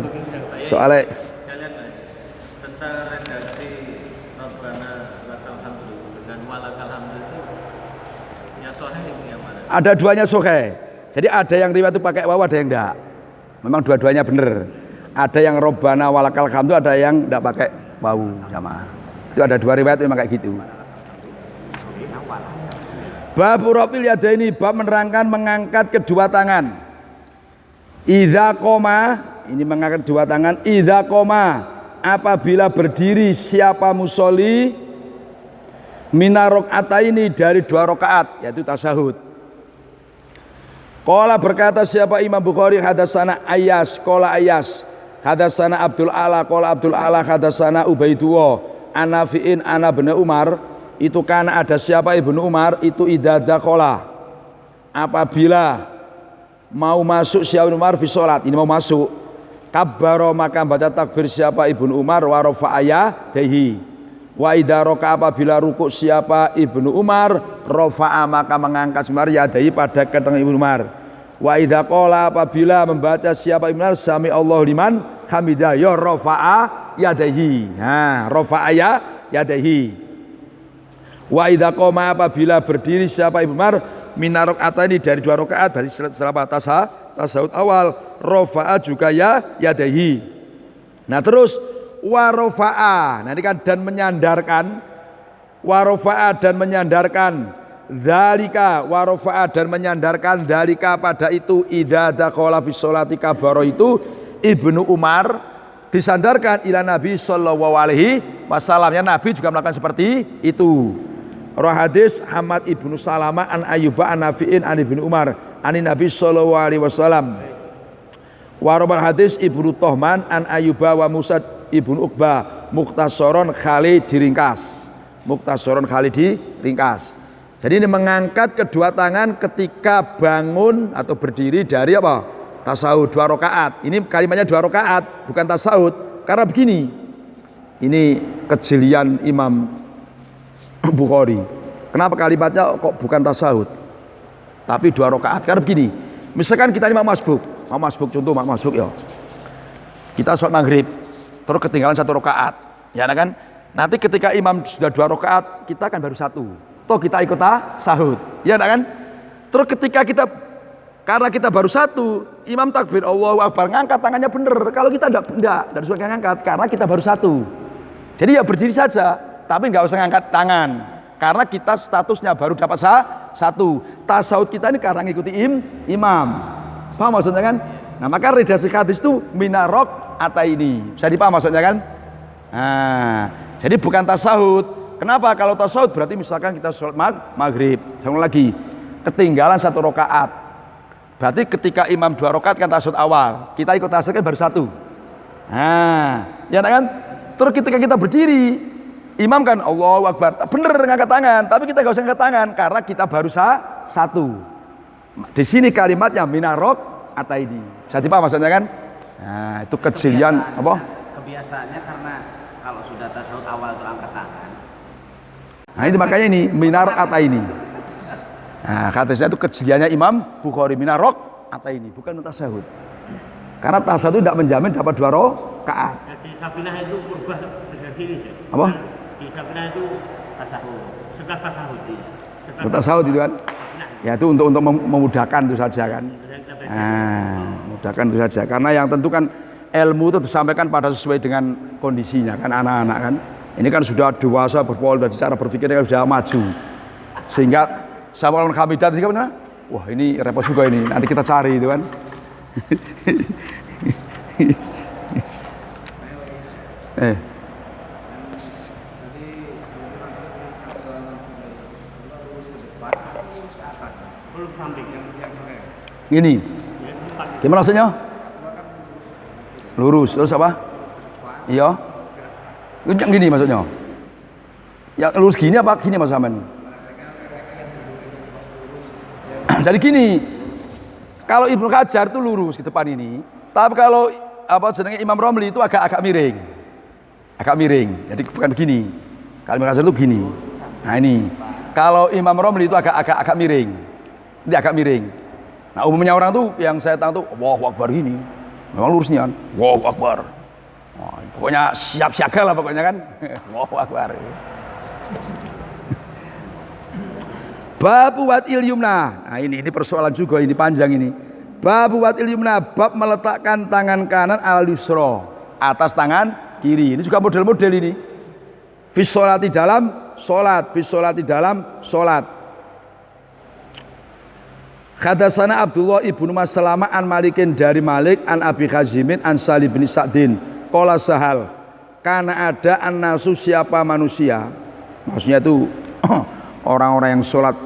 A: Soalnya
D: Kalian tentang redaksi Rabbana lakal hamdu dengan walakal hamdu itu yang sahih yang mana?
A: ada duanya sahih. Jadi ada yang riwayat itu pakai waw, ada yang enggak. Memang dua-duanya benar. Ada yang Rabbana walakal hamdu, ada yang enggak pakai waw jamaah. Itu ada dua riwayat memang kayak gitu. Bab rafil yadaini, bab menerangkan mengangkat kedua tangan. Idza qoma, ini mengangkat dua tangan. Idza qoma, apabila berdiri siapa musolli minar rakaataini, dari dua rakaat, yaitu tasyahud. Qala berkata siapa Imam Bukhari, hadatsana Ayyas, qala Ayyas, hadatsana Abdul Ala, qala Abdul Ala, hadatsana Ubaidullah, Anafi'in ana bin Umar. Itu kan ada siapa Ibnu Umar, itu idza dakhala, apabila mau masuk siapa Ibnu Umar fi sholat, ini mau masuk, kabbaro maka baca takbir siapa Ibnu Umar, wa rafa'aya dehi, wa idza raka, apabila rukuk siapa Ibnu Umar, rafa'a maka mengangkat Umar yadai pada kedua Ibnu Umar, wa idza qala, apabila membaca siapa Ibnu Umar sami Allahu liman hamidah, ya rafa'a yadaihi. Nah, rafa'a yadaihi. Wa idza qoma apabila berdiri siapa Ibnu Umar min rakaat ini dari 2 rakaat berarti setelah tasawuf awal rafa'a juga yadaihi. Nah, terus wa rafa'a. Nah, ini kan dan menyandarkan wa rafa'a dan menyandarkan dzalika wa rafa'a dan menyandarkan dzalika pada itu idza dakhala fi sholati kabaro itu Ibnu Umar disandarkan ila Nabi sallallahu alaihi wasallam. Ya, Nabi juga melakukan seperti itu. Roh hadis Hamad ibnu Salamah an Ayyuba an Nafi'in an Ibnu Umar an Nabi sallallahu alaihi wasallam. Wa rawal hadis Ibnu Tohman an Ayyuba wa Musa ibnu Uqbah mukhtasaron khali diringkas. Mukhtasaron khali diringkas. Jadi ini mengangkat kedua tangan ketika bangun atau berdiri dari apa? Tasawuf 2 rakaat. Ini kalimatnya 2 rakaat, bukan tasawuf. Karena begini. Ini kejelian Imam Bukhari. Kenapa kalimatnya kok bukan tasawuf? Tapi 2 rakaat. Karena begini. Misalkan kita ini mau masbuk contoh mau masbuk ya. Kita sholat maghrib, terus ketinggalan 1 rakaat. Ya kan? Nanti ketika imam sudah 2 rakaat, kita kan baru 1. Toh kita ikut tasahud. Ya kan? Terus ketika karena kita baru 1, imam takbir Allahu Akbar, ngangkat tangannya bener. Kalau kita enggak usah ngangkat karena kita baru 1. Jadi ya berdiri saja, tapi enggak usah ngangkat tangan. Karena kita statusnya baru dapat 1. Tasawuf kita ini karena ngikuti imam. Paham maksudnya kan? Nah, maka redaksi hadis itu minarok ataini. Bisa dipaham maksudnya kan? Nah, jadi bukan tasawuf. Kenapa? Kalau tasawuf berarti misalkan kita sholat maghrib, sama lagi ketinggalan 1 rakaat. Berarti ketika imam 2 rakaat kan tasawuf awal, kita ikut tasawuf kan baru 1. Nah, ya kan? Terus ketika kita berdiri, imam kan Allahu Akbar, bener ngangkat tangan, tapi kita gak usah ngangkat tangan karena kita baru 1. Di sini kalimatnya minarok ataini. Bisa dipaham maksudnya kan? Nah, itu kejelian apa?
C: Kebiasaannya karena kalau sudah tasawuf awal itu angkat tangan.
A: Nah, itu makanya ini minarok ataini. Nah, katanya itu kejeliannya Imam Bukhari minarok ataini, bukan tasawuf. Karena tasawuf itu tidak menjamin dapat 2 rakaat.
B: Di Safinah itu berubah dari sini sih.
A: Apa?
B: Di Safinah itu
C: Tasawuf.
B: setelah tasawuf.
A: Untuk tasawuf itu kan? Ya itu untuk memudahkan itu saja kan. Nah, memudahkan itu saja. Karena yang tentu kan ilmu itu disampaikan pada sesuai dengan kondisinya kan anak-anak kan. Ini kan sudah dewasa berpola dan cara berpikirnya kan sudah maju. Sehingga sama orang Hamidah tadi kan, wah ini repot juga ini. Nanti kita cari itu kan. Gini, gimana maksudnya? Lurus, terus apa? Iya. Yang gini maksudnya? Ya lurus gini apa gini mas Samen? Jadi gini, kalau Ibnu Hajar itu lurus ke depan ini, tapi kalau apa jenenge Imam Romli itu agak miring, jadi bukan begini. Kalau Ibnu Hajar itu begini. Nah ini, kalau Imam Romli itu agak miring, ini agak miring. Nah umumnya orang tuh yang saya tahu tuh Allahu Akbar gini, memang lurusnya kan, Allahu Akbar. Nah, pokoknya siap siaga lah pokoknya kan, Allahu Akbar. Babu watil yumna. Nah ini persoalan juga ini panjang ini. Babu watil yumna, bab meletakkan tangan kanan al yusra atas tangan kiri. Ini juga model-model ini. Fi sholati dalam sholat. Hadatsana Abdullah ibnu Maslamah an Malikin dari Malik an Abi Khazimin an Salim bin Sa'din qala sahal karena ada annasu siapa manusia, maksudnya itu orang-orang yang sholat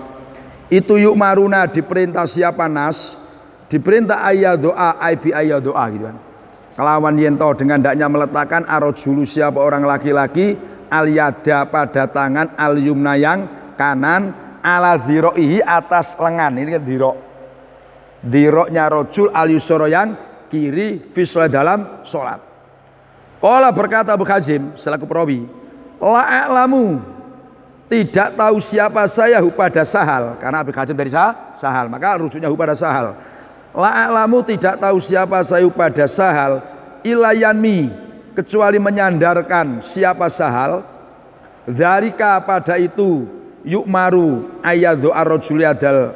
A: itu yuk maruna diperintah siapa nas, diperintah ayat doa ayat doa gitu kan, kelawan yento dengan hendaknya meletakkan arojulu siapa orang laki-laki al yada pada tangan al yumna yang kanan ala dhiroihi atas lengan. Ini kan dhiroknya rojul al yusra yang kiri fiswa dalam sholat. Qala berkata Abu Khazim selaku perawi, la a'lamu, tidak tahu siapa saya pada Sahal, karena Abu Khazim dari Sahal, maka rujuknya pada Sahal. La a'lamu, tidak tahu siapa saya pada Sahal ilayanmi, kecuali menyandarkan siapa sahal dzalika pada itu yukmaru ayadhu ar-rajuli adal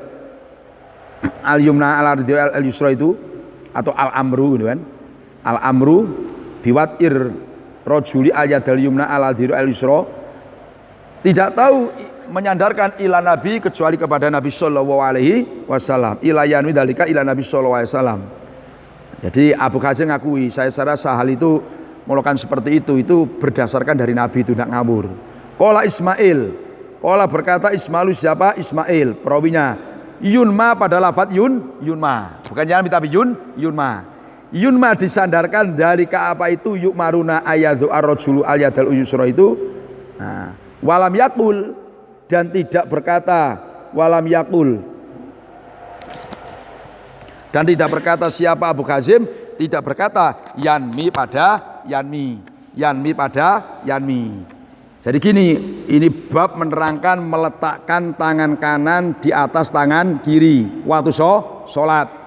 A: al-yumna al-yusra itu atau al-amru gitu kan. Al-amru biwatir rajuli ayadal yumna al-yusra, tidak tahu menyandarkan ila nabi kecuali kepada Nabi sallallahu alaihi wasallam, ila yanwi dalika ila Nabi sallallahu alaihi wasallam. Jadi Abu Khazim ngakui saya secara sahal itu melakukan seperti itu berdasarkan dari Nabi, itu tidak ngawur. Qala Ismail, qala berkata Ismailu siapa? Ismail perawinya yunma pada lafadz yunma, bukan Yanmi tapi yunma. Yunma disandarkan dari apa itu yukmaruna ayadhu ar-rajulu al-yadal uyusra itu. Nah, walam yakul dan tidak berkata walam yakul dan tidak berkata siapa Abu Khazim, tidak berkata yanmi pada yanmi pada yanmi. Jadi gini, ini bab menerangkan meletakkan tangan kanan di atas tangan kiri waktu sholat.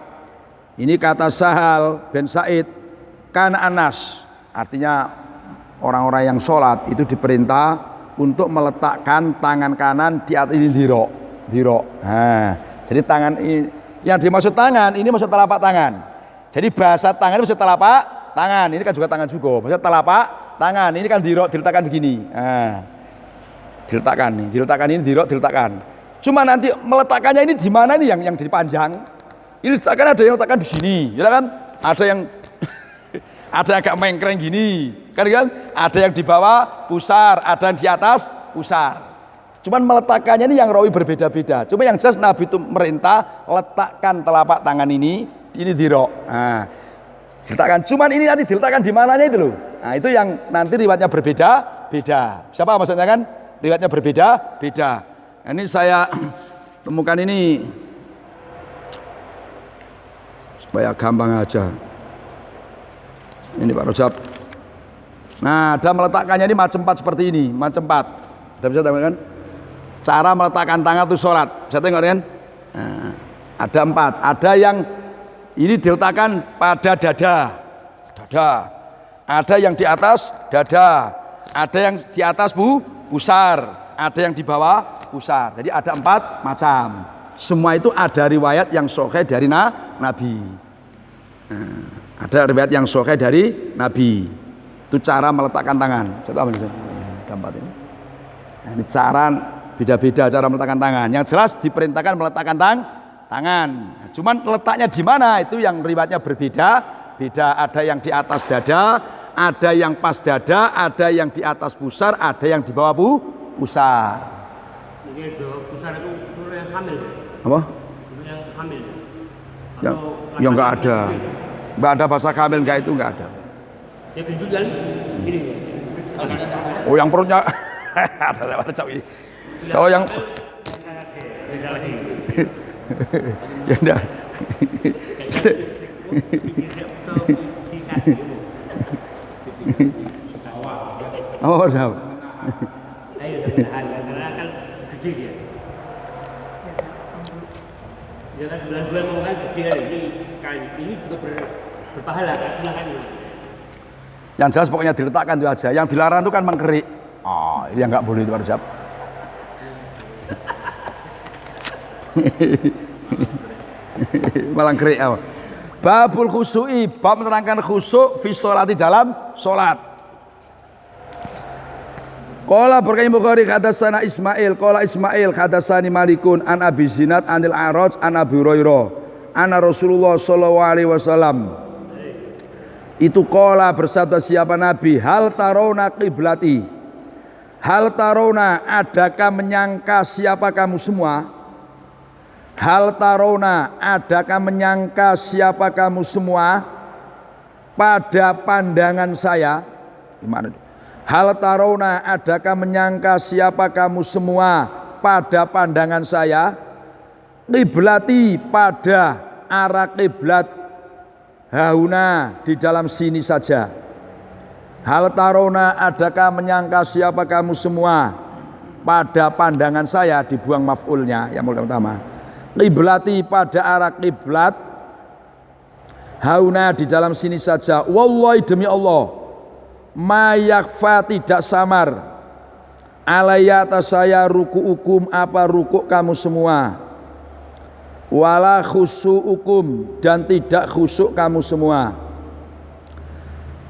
A: Ini kata Sahal bin Sa'id kan Anas, artinya orang-orang yang sholat itu diperintah untuk meletakkan tangan kanan di atas ini dirok. Nah, jadi tangan ini yang dimaksud tangan ini maksud telapak tangan. Jadi bahasa tangan itu maksud telapak tangan. Ini kan juga tangan juga. Maksud telapak tangan ini kan dirok diletakkan begini. Nah, diletakkan ini dirok diletakkan. Cuma nanti meletakkannya ini di mana ini yang dipanjang? Ini kan ada yang letakkan di sini, ya kan? Ada yang agak mengkreng gini, kan? Ada yang di bawah pusar, ada yang di atas pusar. Cuman meletakkannya ini yang rawi berbeda-beda. Cuma yang jelas Nabi itu merintah letakkan telapak tangan ini dirok. Nah, diletakkan. Cuman ini nanti diletakkan di mananya itu loh. Nah, itu yang nanti riwayatnya berbeda-beda. Siapa maksudnya kan? Riwayatnya berbeda-beda. Nah, ini saya temukan ini supaya gampang aja. Ini Pak Rojab. Nah, ada meletakkannya ini macam 4 seperti ini, macam 4. Ada bisa tengok kan? Cara meletakkan tangan itu sholat. Bisa tengok kan? Nah, ada 4. Ada yang ini diletakkan pada dada. Ada yang di atas dada. Ada yang di atas pusar. Ada yang di bawah pusar. Jadi ada 4 macam. Semua itu ada riwayat yang sahih dari Nabi. Nah, ada riwayat yang sahih dari Nabi. Itu cara meletakkan tangan. Coba gambar ini. Nah, ini cara beda-beda cara meletakkan tangan. Yang jelas diperintahkan meletakkan tangan. Nah, cuman letaknya di mana itu yang riwayatnya berbeda-beda. Ada yang di atas dada, ada yang pas dada, ada yang di atas pusar, ada yang di bawah pusar.
B: Jadi pusar itu guru yang hamil.
A: Apa?
B: Guru yang hamil.
A: Yang enggak ada. Enggak ada bahasa hamil, enggak itu enggak ada.
B: Ya gendut kan? Gini.
A: Oh, yang perutnya ada ini. Kalau yang ya enggak. Oh, udah.
B: Ayo karena kan gede dia. Jangan bulan-bulan mau kan gede kan ini juga berpahala kan silakan ini.
A: Yang jelas pokoknya diletakkan itu aja. Yang dilarang itu kan mengkerik. Oh, ini yang enggak boleh itu Pak Rojab. Malang kerik apa? Babul khusu'i, bab menerangkan khusyuk fi sholati dalam sholat. Qala berkata Bukhari hadatsana Ismail, qala Ismail hadatsani Malikun an Abi Zinad anil A'raj an Abi Hurairah anna Rasulullah sallallahu alaihi wasallam. Itu qala bersabda siapa Nabi, hal tarona qiblati. Hal tarona, adakah menyangka siapa kamu semua? Hal tarona, adakah menyangka siapa kamu semua pada pandangan saya? Gimana? Hal tarona, adakah menyangka siapa kamu semua pada pandangan saya? Qiblati, pada arah qiblat, hauna, di dalam sini saja. Hal tarona, adakah menyangka siapa kamu semua pada pandangan saya? Dibuang maf'ulnya yang pertama. Qiblati, pada arah qiblat, hauna, di dalam sini saja. Wallahi, demi Allah, mayakfa tidak samar alayya atas saya ruku'ukum apa rukuk kamu semua, wala khusyu'ukum dan tidak khusyuk kamu semua.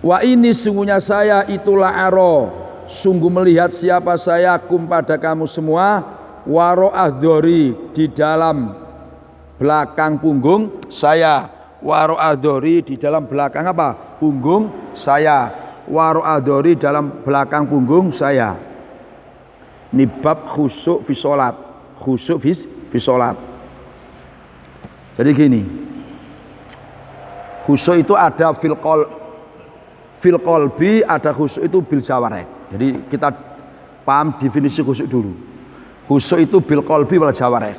A: Wa ini sungguhnya saya itulah aro, sungguh melihat siapa saya kum pada kamu semua, waro ahdori di dalam belakang punggung saya, waro ahdori di dalam belakang apa? Punggung saya, waro ahdori dalam belakang punggung saya. Ini bab khusyuk fi sholat, khusyuk fi sholat. Jadi gini, khusyuk itu ada fil qalbi, ada khusyuk itu bil jawareh. Jadi kita paham definisi khusyuk dulu. Khusyuk itu bil qalbi wal jawareh.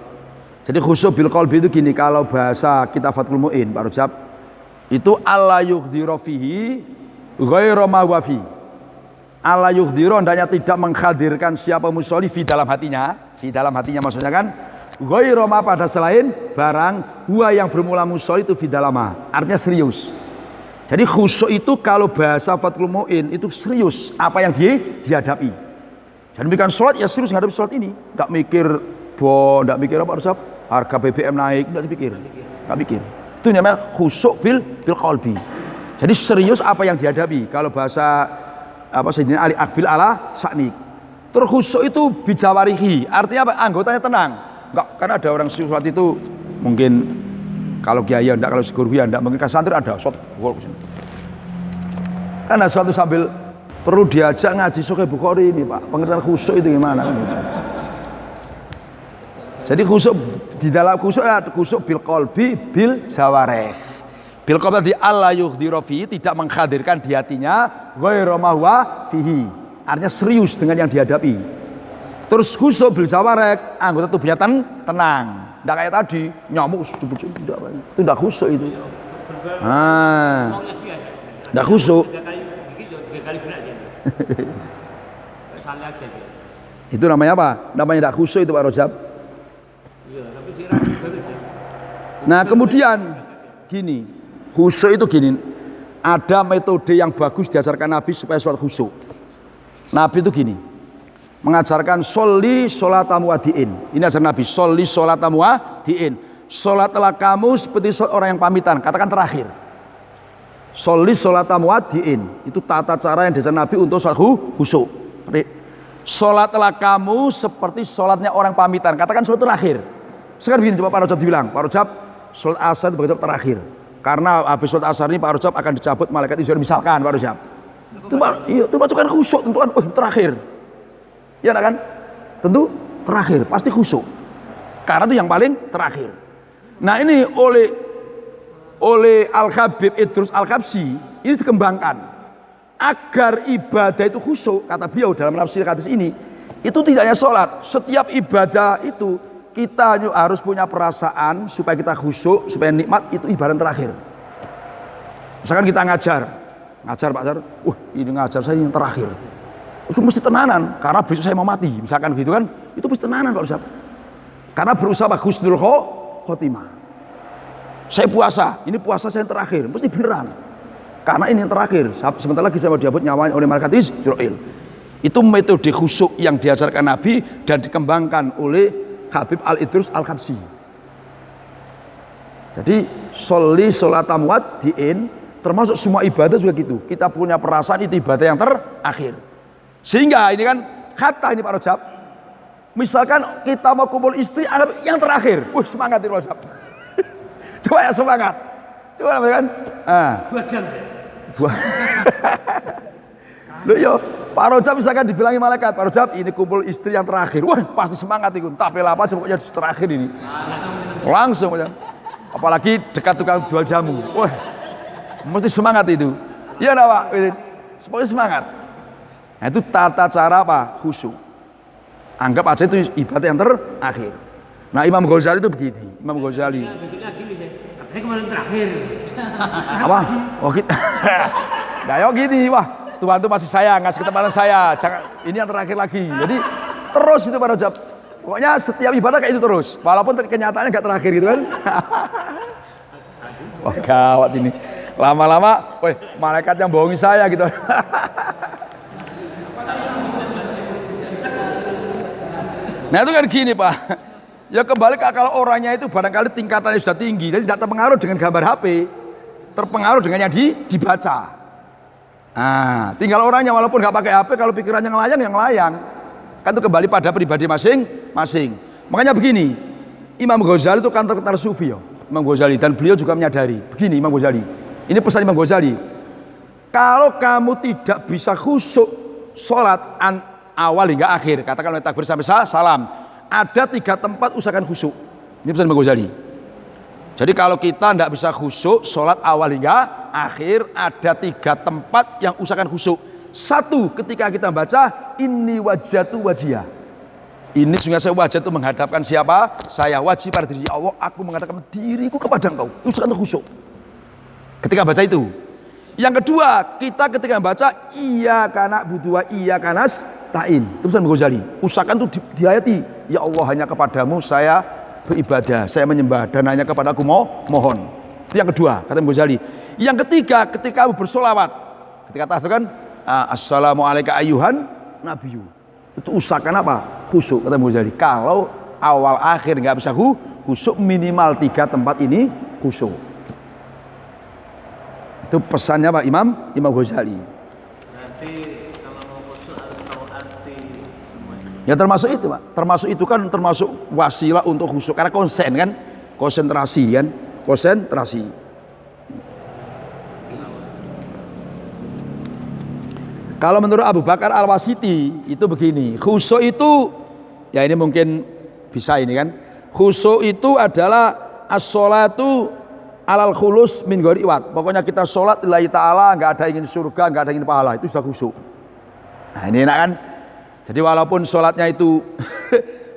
A: Jadi khusyuk bil qalbi itu gini, kalau bahasa kita Fathul Mu'in Pak Rajab, itu alla yughdira fihi ghairu ma huwa fi. Alla yughdira hendaknya tidak menghadirkan siapa musolli fi dalam hatinya, fi dalam hatinya maksudnya kan ghairu ma pada selain barang huwa yang bermula musolli itu fi dalama. Artinya serius. Jadi khusyuk itu kalau bahasa Fathul Mu'in itu serius apa yang dihadapi. Dan demikian sholat ya serius menghadapi sholat ini. Enggak mikir enggak mikir apa Rajab? Harga BBM naik, enggak dipikir. Enggak mikir. Itu namanya khusyuk bil qalbi. Jadi serius apa yang dihadapi. Kalau bahasa Sayyidina Ali Akbil ala Sa'nik. Terus khusyuk itu bijawarihi, artinya apa? Anggotanya tenang. Enggak, karena ada orang sholat itu mungkin kalau kiai enggak, kalau guru ya enggak, mungkin santri ada sholat. Karena suatu sambil perlu diajak ngaji Sahih Bukhari ini Pak, pengertian khusyuk itu gimana? Jadi khusyuk di dalam khusyuk bil qalbi bil jawareh. Bil qalbi alla yughdira fihi, tidak menghadirkan di hatinya ghairu ma huwa fihi. Artinya serius dengan yang dihadapi. Terus khusyuk bil jawareh, anggota tubuhnya tenang. Tidak kayak tadi nyamuk tidak, itu tidak khusyuk itu. Tidak khusyuk. Itu namanya apa? Namanya tidak khusyuk itu Pak Rajab. Nah kemudian gini, khusyuk itu gini, ada metode yang bagus diajarkan Nabi supaya sholat khusyuk. Nabi itu gini, mengajarkan sholli sholatamu wadi'in. Ini ajaran Nabi, sholli sholatamu wadi'in. Sholatlah kamu seperti orang yang pamitan, katakan terakhir. Sholli sholatamu wadi'in. Itu tata cara yang diajarkan Nabi untuk sholat khusyuk. Sholatlah kamu seperti sholatnya orang pamitan, katakan sholat terakhir. Sekarang begini, coba Pak Rajab dibilang, Pak Rajab sholat asar itu Pak terakhir. Karena habis sholat asar ini Pak Rajab akan dicabut malaikat izin, misalkan Pak Rajab. Itu masukkan khusyuk, tentu kan, terakhir. Ya kan? Tentu terakhir, pasti khusyuk. Karena itu yang paling terakhir. Nah ini oleh Al-Habib Idrus Al-Habsyi ini dikembangkan agar ibadah itu khusyuk. Kata beliau dalam menafsir hadis ini, itu tidak hanya sholat, setiap ibadah itu kita harus punya perasaan supaya kita khusyuk, supaya nikmat, itu ibadah terakhir. Misalkan kita ngajar Pak Zar, ini ngajar saya yang terakhir. Itu mesti tenanan, karena besok saya mau mati, misalkan begitu kan, itu mesti tenanan Pak Ustaz. Karena berusaha husnul khotimah. Saya puasa, ini puasa saya yang terakhir, mesti beneran. Karena ini yang terakhir, sebentar lagi saya mau diabot nyawanya oleh malaikat Israil. Itu metode khusyuk yang diajarkan Nabi dan dikembangkan oleh Habib Al-Idrus Al-Habsyi. Jadi sholli sholatam wadi'in, termasuk semua ibadah juga gitu. Kita punya perasaan itu ibadah yang terakhir. Sehingga ini kan kata ini Pak Rajab, misalkan kita mau kumpul istri yang terakhir, semangat ini Pak Rajab. Coba ya semangat. Coba kan?
B: 2 jam.
A: Loh yo, Pak Rajab misalkan dibilangi malaikat, Pak Rajab ini kumpul istri yang terakhir. Wah, pasti semangat itu. Tapel apa aja pokoknya terakhir ini. Langsung aja. Apalagi dekat tukang jual jamu. Wah, mesti semangat itu. Iya enggak, Pak? Pokoknya semangat. Nah, itu tata cara apa? Khusyuk. Anggap aja itu ibadah yang terakhir. Nah, Imam Ghazali itu begini. Imam Ghazali.
B: Besoknya gini saya kemarin terakhir.
A: Apa? Oh kita. Nah, yo gini, wah. Tuhan itu masih sayang, ngasih ketepatan saya. Jangan, ini yang terakhir lagi. Jadi terus itu Pak Rajab. Pokoknya setiap ibadah kayak itu terus. Walaupun kenyataannya nggak terakhir gitu kan. Wah gawat ini. Lama-lama, woi malaikat yang bohongi saya gitu. Nah itu kan gini Pak. Ya kembali kalau orangnya itu barangkali tingkatannya sudah tinggi, jadi tidak terpengaruh dengan gambar HP, terpengaruh dengan yang dibaca. Nah, tinggal orangnya walaupun nggak pakai HP, kalau pikirannya ngelayang, yang ngelayang. Kan itu kembali pada pribadi masing-masing. Makanya begini, Imam Ghazali itu kan terkenal sufi ya, Imam Ghazali, dan beliau juga menyadari. Begini Imam Ghazali, ini pesan Imam Ghazali. Kalau kamu tidak bisa khusyuk sholat awal hingga akhir, katakan oleh takbir sampai salam, ada 3 tempat usahakan khusyuk. Ini pesan Imam Ghazali. Jadi kalau kita tidak bisa khusyuk sholat awal hingga akhir, ada 3 tempat yang usahakan khusyuk. 1, ketika kita baca inni wajhatu wajhiya. Ini sungguh saya wajah itu menghadapkan siapa? Saya wajib pada diri Allah, aku menghadapkan diriku kepada engkau. Usahakan khusyuk ketika baca itu. Yang kedua, kita ketika baca iyyaka na'budu wa iyyaka nasta'in. Terus Imam Ghazali, usahakan itu diayati, ya Allah hanya kepadamu saya beribadah, saya menyembah, dan hanya kepada aku mohon. Itu yang kedua, kata Imam Ghazali. Yang ketiga, ketika kamu bersolawat, ketika tasbih assalamualaikum ayyuhan nabiyyu, itu usahakan apa? Khusyuk, kata Imam Ghazali. Kalau awal akhir nggak bisa khusyuk, minimal 3 tempat ini khusyuk. Itu pesannya Pak Imam Ghazali.
D: Berarti kalau mau khusyuk harus tahu arti semuanya.
A: Ya termasuk itu Pak, termasuk itu kan termasuk wasilah untuk khusyuk, karena konsentrasi kan, konsentrasi. Kalau menurut Abu Bakar Al-Wasiti itu begini, khusyuk itu ya ini mungkin bisa ini kan, khusyuk itu adalah as-sholatu alal khulus min ghairi iwad. Pokoknya kita sholat lillahi ta'ala, nggak ada ingin surga, nggak ada ingin pahala, itu sudah khusyuk. Nah ini enak kan, jadi walaupun sholatnya itu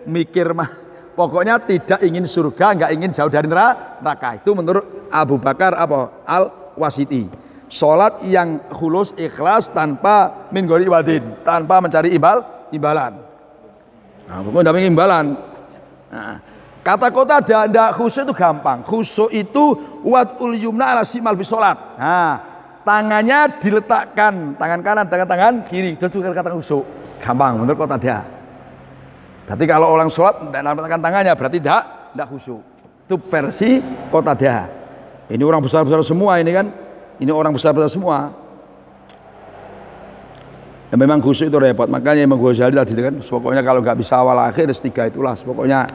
A: mikir mah, pokoknya tidak ingin surga, nggak ingin jauh dari neraka. Itu menurut Abu Bakar Al-Wasiti. Sholat yang khulus ikhlas tanpa min ghairi iwadin, tanpa mencari imbalan. Nah, pokoknya tidak imbalan. Nah, kata kota tidak khusyuk itu gampang. Khusyuk itu wad'ul yumna ala simal fi sholat. Nah, tangannya diletakkan, tangan kanan dengan tangan kiri. Itu kata khusyuk. Gampang menurut kota dia. Berarti kalau orang sholat tidak meletakkan tangannya berarti tidak khusyuk. Itu versi kota dia. Ini orang besar-besar semua ini kan. Ini orang besar-besar semua. Ya memang khusyuk itu repot. Makanya Imam Ghazali tadi kan, pokoknya kalau nggak bisa awal akhir 3 itulah. Pokoknya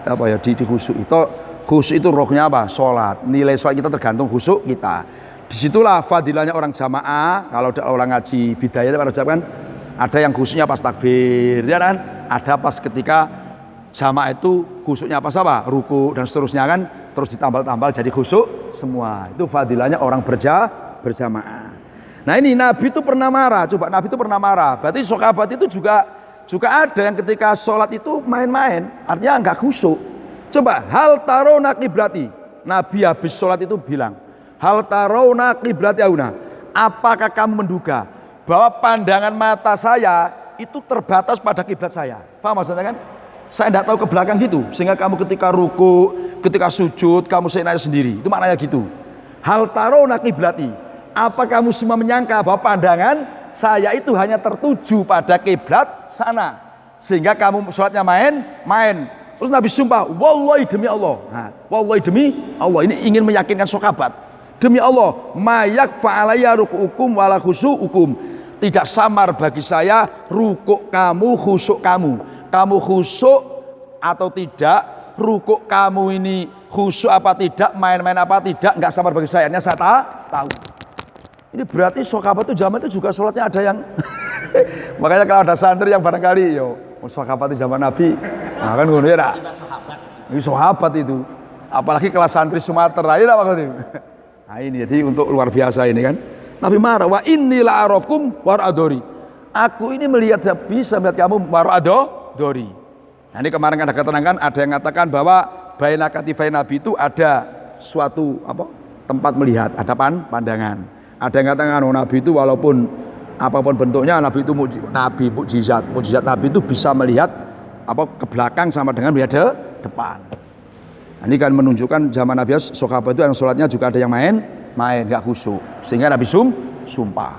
A: apa ya di khusyuk itu. Khusyuk itu rohnya apa? Sholat. Nilai sholat kita tergantung khusyuk kita. Disitulah fadilahnya orang jamaah. Kalau orang ngaji bidayah itu pada kan ada yang khusyuknya pas takbir, ya kan? Ada pas ketika jamaah itu khusyuknya pas apa? Ruku dan seterusnya kan. Terus ditambal-tambal jadi khusyuk semua. Itu fadilahnya orang berjamaah. Nah ini Nabi itu pernah marah. Coba Nabi itu pernah marah. Berarti sahabat itu juga ada yang ketika sholat itu main-main. Artinya enggak khusyuk. Coba hal tarona qiblati. Nabi habis sholat itu bilang, hal tarona qiblati auna. Apakah kamu menduga bahwa pandangan mata saya itu terbatas pada kiblat saya? Paham maksudnya kan? Saya tidak tahu ke belakang gitu, sehingga kamu ketika ruku, ketika sujud, kamu senaya sendiri. Itu maknanya gitu. Hal tarona qiblati. Apa kamu semua menyangka bahwa pandangan saya itu hanya tertuju pada kiblat sana, sehingga kamu sholatnya main. Terus Nabi sumpah, wallahi demi Allah. Nah, wallahi demi Allah. Ini ingin meyakinkan sahabat. Demi Allah, mayak fa'alaya ruku'ukum wala khusyu'ukum. Tidak samar bagi saya rukuk kamu, khusyuk kamu. Kamu khusyuk atau tidak, rukuk kamu ini khusyuk apa tidak, main-main apa tidak, nggak samar bagi saya. Hanya saya tahu. Ini berarti sahabat itu zaman itu juga sholatnya ada yang makanya kalau ada santri yang barangkali sahabat itu zaman Nabi, nah kan ngono ya. Ini sahabat itu, apalagi kelas santri Sumatera ya apa gitu. Nah ini jadi untuk luar biasa ini kan. Nabi marah, wa inni la arakum waradori. Aku ini bisa melihat kamu waradori. Nah ini kemarin ada keterangan, ada yang mengatakan bahwa baina katifai Nabi itu ada suatu tempat melihat, ada pandangan. Ada yang mengatakan Nabi itu walaupun apapun bentuknya, Nabi itu mukjizat Nabi itu bisa melihat ke belakang sama dengan melihat depan. Nah, ini kan menunjukkan zaman Nabi sahabat itu yang sholatnya juga ada yang main, nggak khusyuk. Sehingga Nabi sumpah.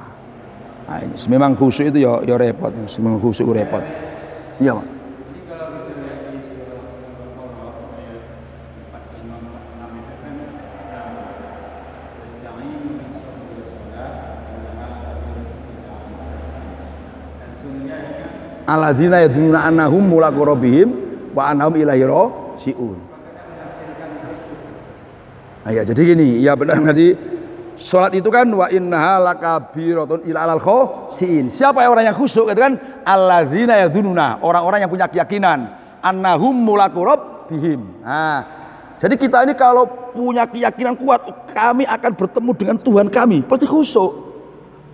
A: Nah, ini memang khusyuk itu ya repot, memang khusyuk repot. Iya, Pak. Alladzina yadununa annahum mulaqu rabbihim wa annahum ilaihi raji'un. Nah, ya, jadi gini, ya benar tadi salat itu kan wa innaha lakabiratun ila alal khoshiin. Siapa orang yang khusyuk itu kan alladzina yadununa, orang-orang yang punya keyakinan annahum mulaqu rabbihim. Nah, jadi kita ini kalau punya keyakinan kuat, kami akan bertemu dengan Tuhan kami, pasti khusyuk.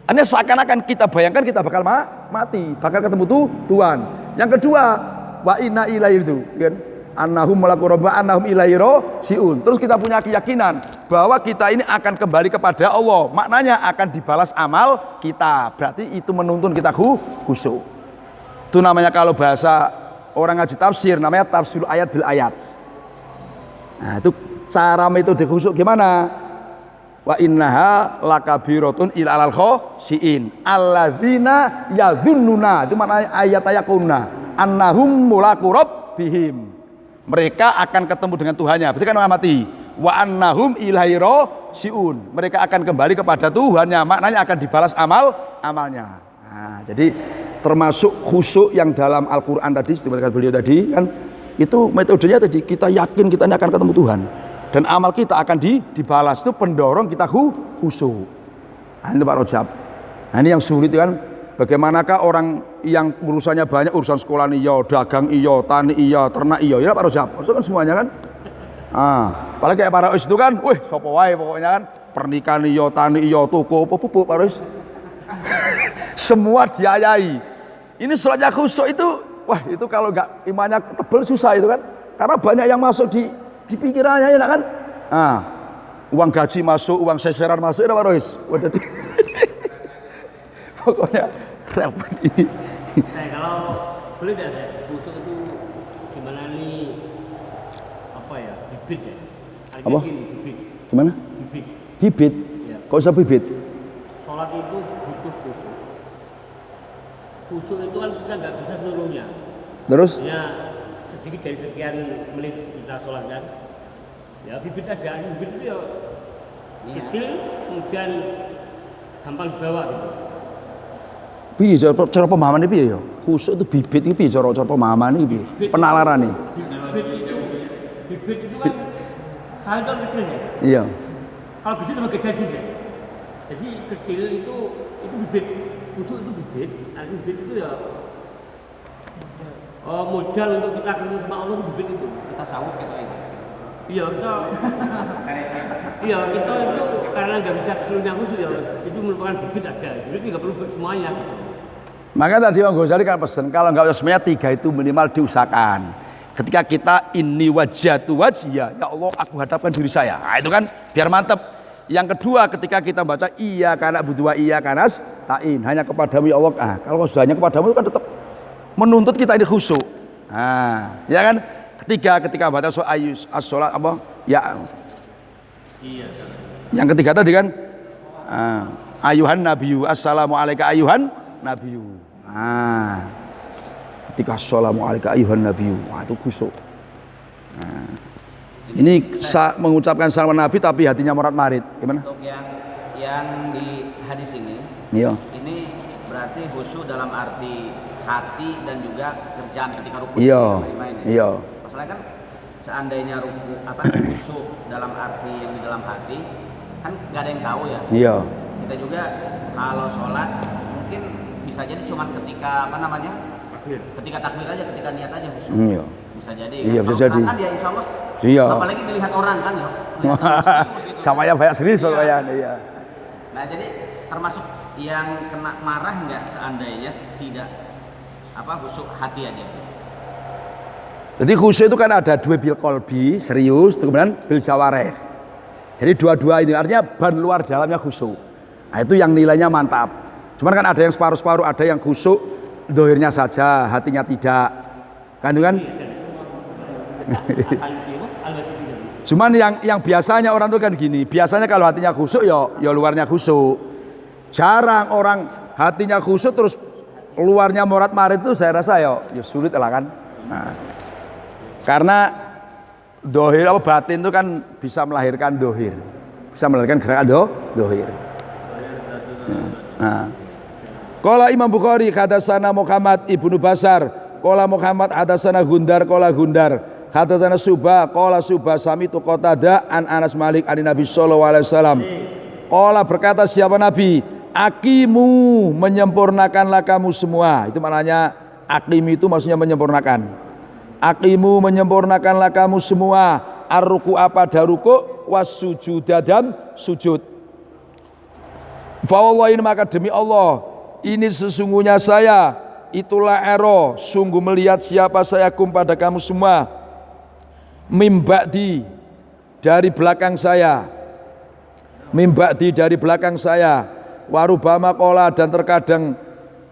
A: Ini seakan-akan kita bayangkan kita bakal mati, bakal ketemu Tuhan. Yang kedua, wa inna ilaihi itu, kan? Annahum mulaqu rabbihim annahum ilaihi raji'un. Terus kita punya keyakinan bahwa kita ini akan kembali kepada Allah. Maknanya akan dibalas amal kita. Berarti itu menuntun kita khusyuk. Itu namanya kalau bahasa orang ngaji tafsir namanya tafsir ayat bil ayat. Nah, itu cara metode khusyuk gimana? Wa innaha lakabiratun ila alal khoshiin alladzina yadhunnuna, itu maknanya ayat-ayat kunna annahum mulaqu rabbihim, mereka akan ketemu dengan Tuhannya, berarti kan orang mati. Wa annahum ilaihi raji'un, mereka akan kembali kepada Tuhannya, maknanya akan dibalas amalnya. Nah, jadi termasuk khusyuk yang dalam Al-Qur'an tadi seperti beliau tadi kan, itu metodenya tadi kita yakin kita ini akan ketemu Tuhan. Dan amal kita akan dibalas, itu pendorong kita khusyuk. Nah, ini Pak Rojab. Nah, ini yang sulit kan, bagaimanakah orang yang urusannya banyak, urusan sekolah iya, dagang iya, tani iya, ternak iya, ya Pak Rojab. Maksudnya kan semuanya kan. Apalagi kayak para itu kan, wih, sapa wae pokoknya kan, pernikahan iya, tani iya, toko apa pupuk Pak Rojab. Semua diayai. Ini sholatnya khusyuk itu, wah itu kalau nggak imannya tebel susah itu kan, karena banyak yang masuk di pikirannya ya kan. Uang gaji masuk, uang seseran masuk, ya Pak Rois. Pokoknya repot ini.
B: Saya kalau boleh tidak saya khusyuk itu gimana nih, apa ya, bibit ya.
A: Apa?
B: Bibit.
A: Gimana?
B: Bibit.
A: Bibit?
B: Ya.
A: Kok bisa bibit?
B: Sholat itu butuh khusyuk. Khusyuk itu kan kita nggak bisa seluruhnya.
A: Terus?
B: Ya sedikit dari sekian menit kita sholat kan. Ya bibit aja, bibit itu ya kecil, kemudian gampang dibawa gitu.
A: Piye cara pemahaman iki piye ya? Khusyuk itu bibit iki piye cara pemahaman iki piye? Penalaran nih.
B: Bibit itu kan sayur kan kecil ya.
A: Iya.
B: Kalau bibit lebih gede aja. Jadi kecil itu bibit, khusyuk itu bibit. Artinya bibit itu ya modal untuk kita ketemu sama Allah itu bibit itu.
C: Kita sawut gitu itu.
B: Iya kita. Iya kita itu karena nggak bisa seluruhnya khusyuk ya. Itu merupakan bibit aja. Bibit nggak perlu semuanya. Gitu.
A: Makanya tadi Imam Ghazali kan pesan kalau nggak semuanya 3 itu minimal diusahakan. Ketika kita ini wajhatu wajhiya, ya Allah aku hadapkan diri saya. Nah, itu kan biar mantep. Yang kedua ketika kita baca iya karena butuh iya karena ta'in hanya kepadamu ya Allah. Kalau sudah hanya kepadamu itu kan tetap menuntut kita ini khusyuk. Nah, ya kan? Ketika baca as-sholat apa? Ya. Iya. Yang ketiga tadi kan ayuhan nabiyyu assalamu alayka ayuhan nabiyyu. Ketika assalamu alayka ayuhan nabiyyu. Wah, itu khusyuk. Ini mengucapkan salam Nabi tapi hatinya morat-marit. Gimana?
C: Untuk yang di hadis ini,
A: iya.
C: ini berarti khusyuk dalam arti hati dan juga kerjaan ketika rukun.
A: Iya. Iya.
C: Masalahnya kan seandainya khusyuk dalam arti yang di dalam hati, kan nggak ada yang tahu ya.
A: Iya.
C: Kita juga kalau sholat mungkin bisa jadi cuma ketika ketika takbir aja, ketika niat aja khusyuk.
A: Iya.
C: Bisa jadi.
A: Iya,
C: kan?
A: bisa jadi.
C: Kan ya insya Allah.
A: Iya.
C: Apalagi dilihat orang kan ya. Gitu.
A: Sama ya banyak serius soalnya. Iya.
C: Nah jadi termasuk yang kena marah nggak seandainya tidak khusyuk hati aja.
A: Jadi khusyuk itu kan ada 2 bil qalbi serius, kemudian bil jawareh. Jadi dua-dua ini artinya ban luar dalamnya khusyuk. Nah itu yang nilainya mantap. Cuman kan ada yang separuh-separuh, ada yang khusyuk dohirnya saja, hatinya tidak. Kan itu kan?
B: Al-Wasiti.
A: Cuman yang biasanya orang tuh kan gini, biasanya kalau hatinya khusyuk ya luarnya khusyuk. Jarang orang hatinya khusyuk terus luarnya morat marit itu saya rasa ya sulit lah kan. Nah, karena dohir apa batin itu kan bisa melahirkan dohir, bisa melahirkan gerakan dohir. Nah, Qala Imam Bukhari hadatsana Muhammad ibnu Basar, qala Muhammad hadatsana Gundar, qala Gundar hadatsana Subah, qala Subah samitu Qatadah an Anas Malik an Nabi sallallahu alaihi wasallam. Qala berkata siapa Nabi, aqimu menyempurnakanlah kamu semua. Itu maknanya aqim itu maksudnya menyempurnakan. Aqimu menyempurnakanlah kamu semua ar-ruku pada ruku was sujud dan sujud. Fa wallahi maka demi Allah ini sesungguhnya saya itulah ero sungguh melihat siapa saya kum pada kamu semua mimba'di dari belakang saya, mimba'di dari belakang saya, warubama kola dan terkadang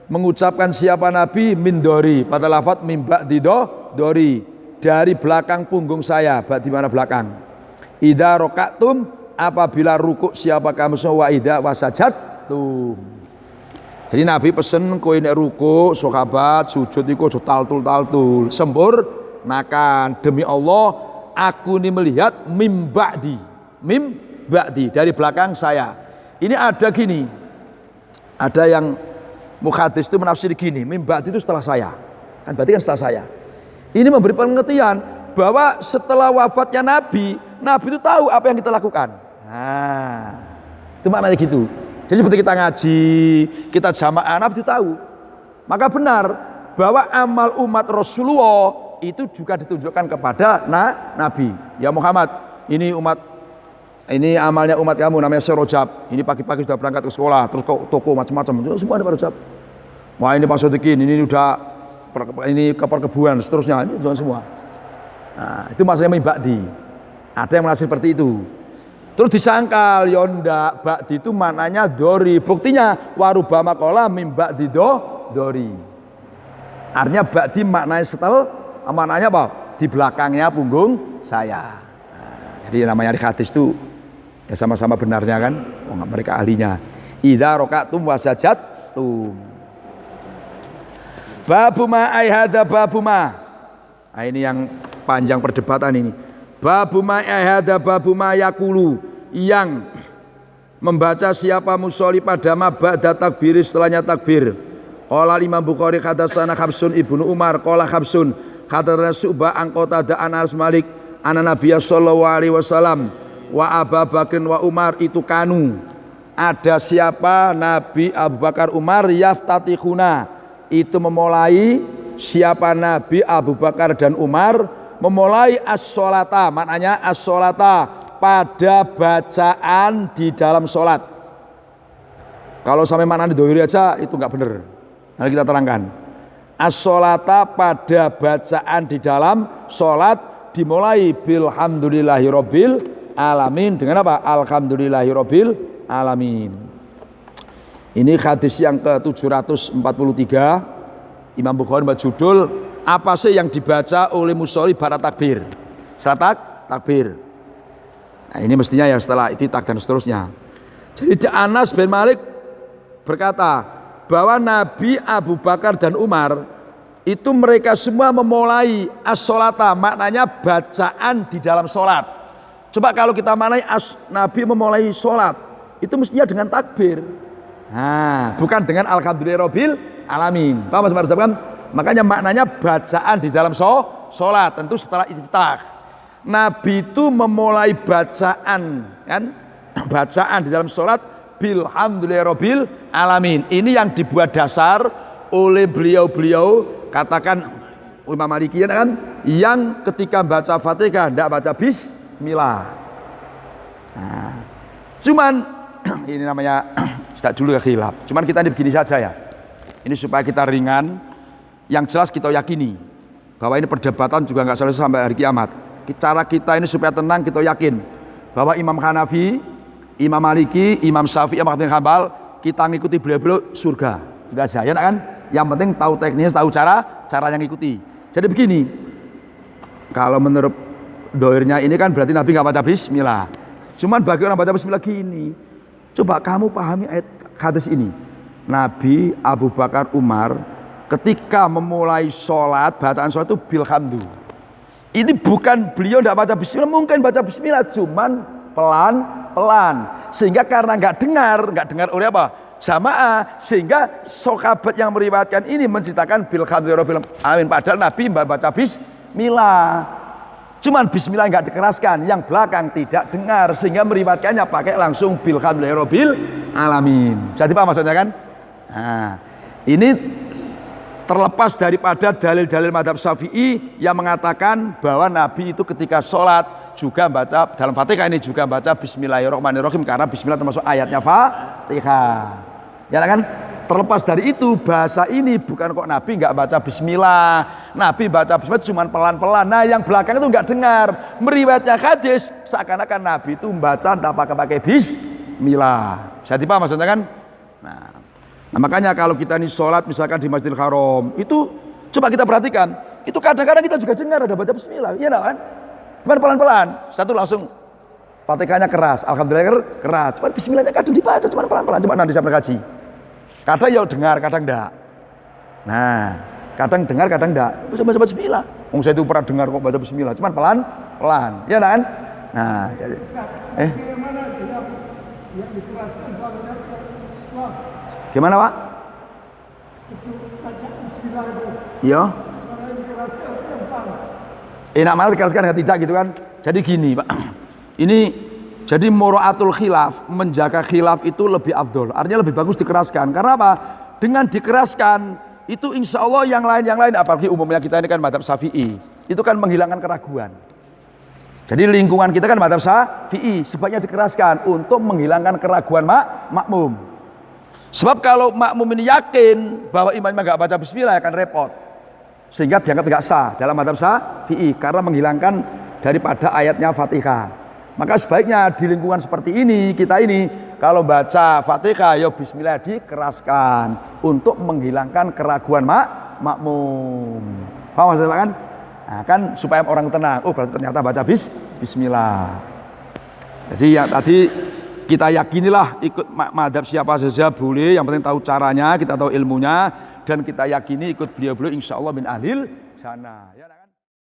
A: mengucapkan siapa Nabi mindori pada lafaz mimba'di dori dari belakang punggung saya, di mana belakang. Idza rakatum apabila rukuk siapa kamu semua, idza wasajatum. Jadi Nabi pesen kowe nek ruku, sahabat sujud iku aja taltul sempurnakan. Demi Allah, aku ini melihat mimba'di dari belakang saya. Ini ada gini. Ada yang muhadis itu menafsir gini, mimba'di itu setelah saya. Kan berarti kan setelah saya. Ini memberi pengertian bahwa setelah wafatnya Nabi itu tahu apa yang kita lakukan. Nah, itu maknanya gitu. Jadi seperti kita ngaji, kita jamaah, Nabi itu tahu. Maka benar bahwa amal umat Rasulullah itu juga ditunjukkan kepada Nabi. Ya Muhammad, ini amalnya umat kamu namanya Rajab. Ini pagi-pagi sudah berangkat ke sekolah, terus ke toko macam-macam. Semua ada Rajab. Wah ini Pak Sodikin, ini udah ke perkebunan, seterusnya ini semua. Nah, itu maksudnya mimba'di. Ada yang merasa seperti itu. Terus disangkal, ya ndak, ba'di itu maknanya dori. Buktinya warubama kola mimba'di dori. Artinya ba'di maknanya maknanya apa? Di belakangnya punggung saya. Jadi namanya hadis itu ya sama-sama benarnya kan. Mereka ahlinya. Idza rakatum wasajatum. Babuma aihada babuma. Nah, ini yang panjang perdebatan ini. Babuma aihada babuma yakulu, yang membaca siapa musolli pada ba'da takbir setelahnya takbir. Qala Imam Bukhari hadatsana Habsun ibnu Umar qala Habsun hadatsana Subah an Qatadah an Anas Malik anna Nabiy sallallahu alaihi wasallam wa Abu Bakar wa Umar itu kanu. Ada siapa Nabi Abu Bakar Umar yaftatihuna, itu memulai siapa Nabi Abu Bakar dan Umar memulai as-sholata, maknanya as-sholata pada bacaan di dalam sholat. Kalau sampai makna di dohiri aja itu nggak benar. Nanti kita terangkan. As-sholata pada bacaan di dalam sholat dimulai bilhamdulillahirabbil alamin. Dengan apa? Alhamdulillahirabbil alamin. Ini hadis yang ke-743. Imam Bukhari berjudul apa sih yang dibaca oleh musolli pada takbir? Setelah takbir. Nah, ini mestinya ya setelah ittitak dan seterusnya. Jadi Anas bin Malik berkata bahwa Nabi Abu Bakar dan Umar itu mereka semua memulai as-sholata, maknanya bacaan di dalam sholat. Coba kalau kita maknai Nabi memulai sholat, itu mestinya dengan takbir. Nah, bukan dengan alhamdulillahirabbil alamin. Paham Mas kan? Makanya maknanya bacaan di dalam sholat, tentu setelah iftitah. Nabi itu memulai bacaan, kan? Bacaan di dalam sholat bilhamdulillahirabbil alamin. Ini yang dibuat dasar oleh beliau-beliau, katakan Imam Maliki kan, yang ketika baca Fatihah tidak baca bismillah. Nah, cuman ini namanya tidak dulu ya khilaf. Cuman kita ini begini saja ya. Ini supaya kita ringan. Yang jelas kita yakini bahwa ini perdebatan juga nggak selesai sampai hari kiamat. Cara kita ini supaya tenang, kita yakin bahwa Imam Hanafi, Imam Maliki, Imam Syafi'i, Imam Ahmad bin Hanbal, kita ngikuti beliau-beliau surga. Enggak saya kan? Yang penting tahu teknis, tahu cara yang ngikuti. Jadi begini, Kalau menurut doirnya ini kan berarti Nabi nggak baca bismillah. Cuman bagi orang baca bismillah gini, coba kamu pahami ayat hadis ini. Nabi, Abu Bakar, Umar ketika memulai sholat, bacaan sholat itu bilhamdu. Ini bukan beliau tidak baca bismillah, mungkin baca bismillah, cuman pelan-pelan. Sehingga karena nggak dengar oleh apa? Jamaah, sehingga sahabat yang meriwayatkan ini menceritakan bilhamdulillah alamin. Padahal Nabi baca bismillah. Cuman bismillah nggak dikeraskan, yang belakang tidak dengar, sehingga meriwayatkannya pakai langsung bilhamdulillah alamin. Jadi apa maksudnya kan? Nah, ini terlepas daripada dalil-dalil mazhab Syafi'i yang mengatakan bahwa Nabi itu ketika sholat juga baca dalam Fatihah ini juga baca Bismillahirrahmanirrahim karena Bismillah termasuk ayatnya Fatihah. Ya kan? Terlepas dari itu, bahasa ini bukan kok Nabi nggak baca Bismillah, Nabi baca Bismillah cuma pelan-pelan. Nah, yang belakang itu nggak dengar. Meriwayatnya hadis seakan-akan Nabi itu membaca tidak pakai Bismillah. Saya dipaham maksudnya kan? Nah, makanya kalau kita ini sholat misalkan di Masjidil Haram, itu coba kita perhatikan, itu kadang-kadang kita juga dengar ada baca Bismillah, iya kan? Cuma pelan-pelan, satu langsung Fatihahnya keras, alhamdulillah keras, cuma Bismillahnya kadang dibaca cuma pelan-pelan, cuma nanti saya berkaji. Kadang ya dengar, kadang enggak. Nah, kadang dengar, kadang enggak. Bisa baca Bismillah. Saya itu pernah dengar kok baca Bismillah, cuma pelan-pelan, ya kan? Nah, jadi gimana Pak? Iya. Enak mana dikeraskan nggak tidak gitu kan? Jadi gini Pak, ini jadi muraatul khilaf, menjaga khilaf itu lebih afdol. Artinya lebih bagus dikeraskan. Karena apa? Dengan dikeraskan itu insya Allah yang lain, apalagi umumnya kita ini kan mazhab Syafi'i, itu kan menghilangkan keraguan. Jadi lingkungan kita kan mazhab Syafi'i, sebaiknya dikeraskan untuk menghilangkan keraguan makmum. Sebab kalau makmum ini yakin bahwa imamnya nggak baca Bismillah akan repot, sehingga dianggap nggak sah dalam mazhab Syafi'i karena menghilangkan daripada ayatnya Fatihah. Maka sebaiknya di lingkungan seperti ini, kita ini kalau baca Fatihah ya Bismillah dikeraskan untuk menghilangkan keraguan makmum. Paham maksudnya kan? Nah, kan supaya orang tenang. Oh berarti ternyata baca Bismillah. Jadi ya tadi kita yakinilah ikut madhab siapa saja boleh, yang penting tahu caranya, kita tahu ilmunya, dan kita yakini ikut beliau-beliau insya Allah min ahlil jannah.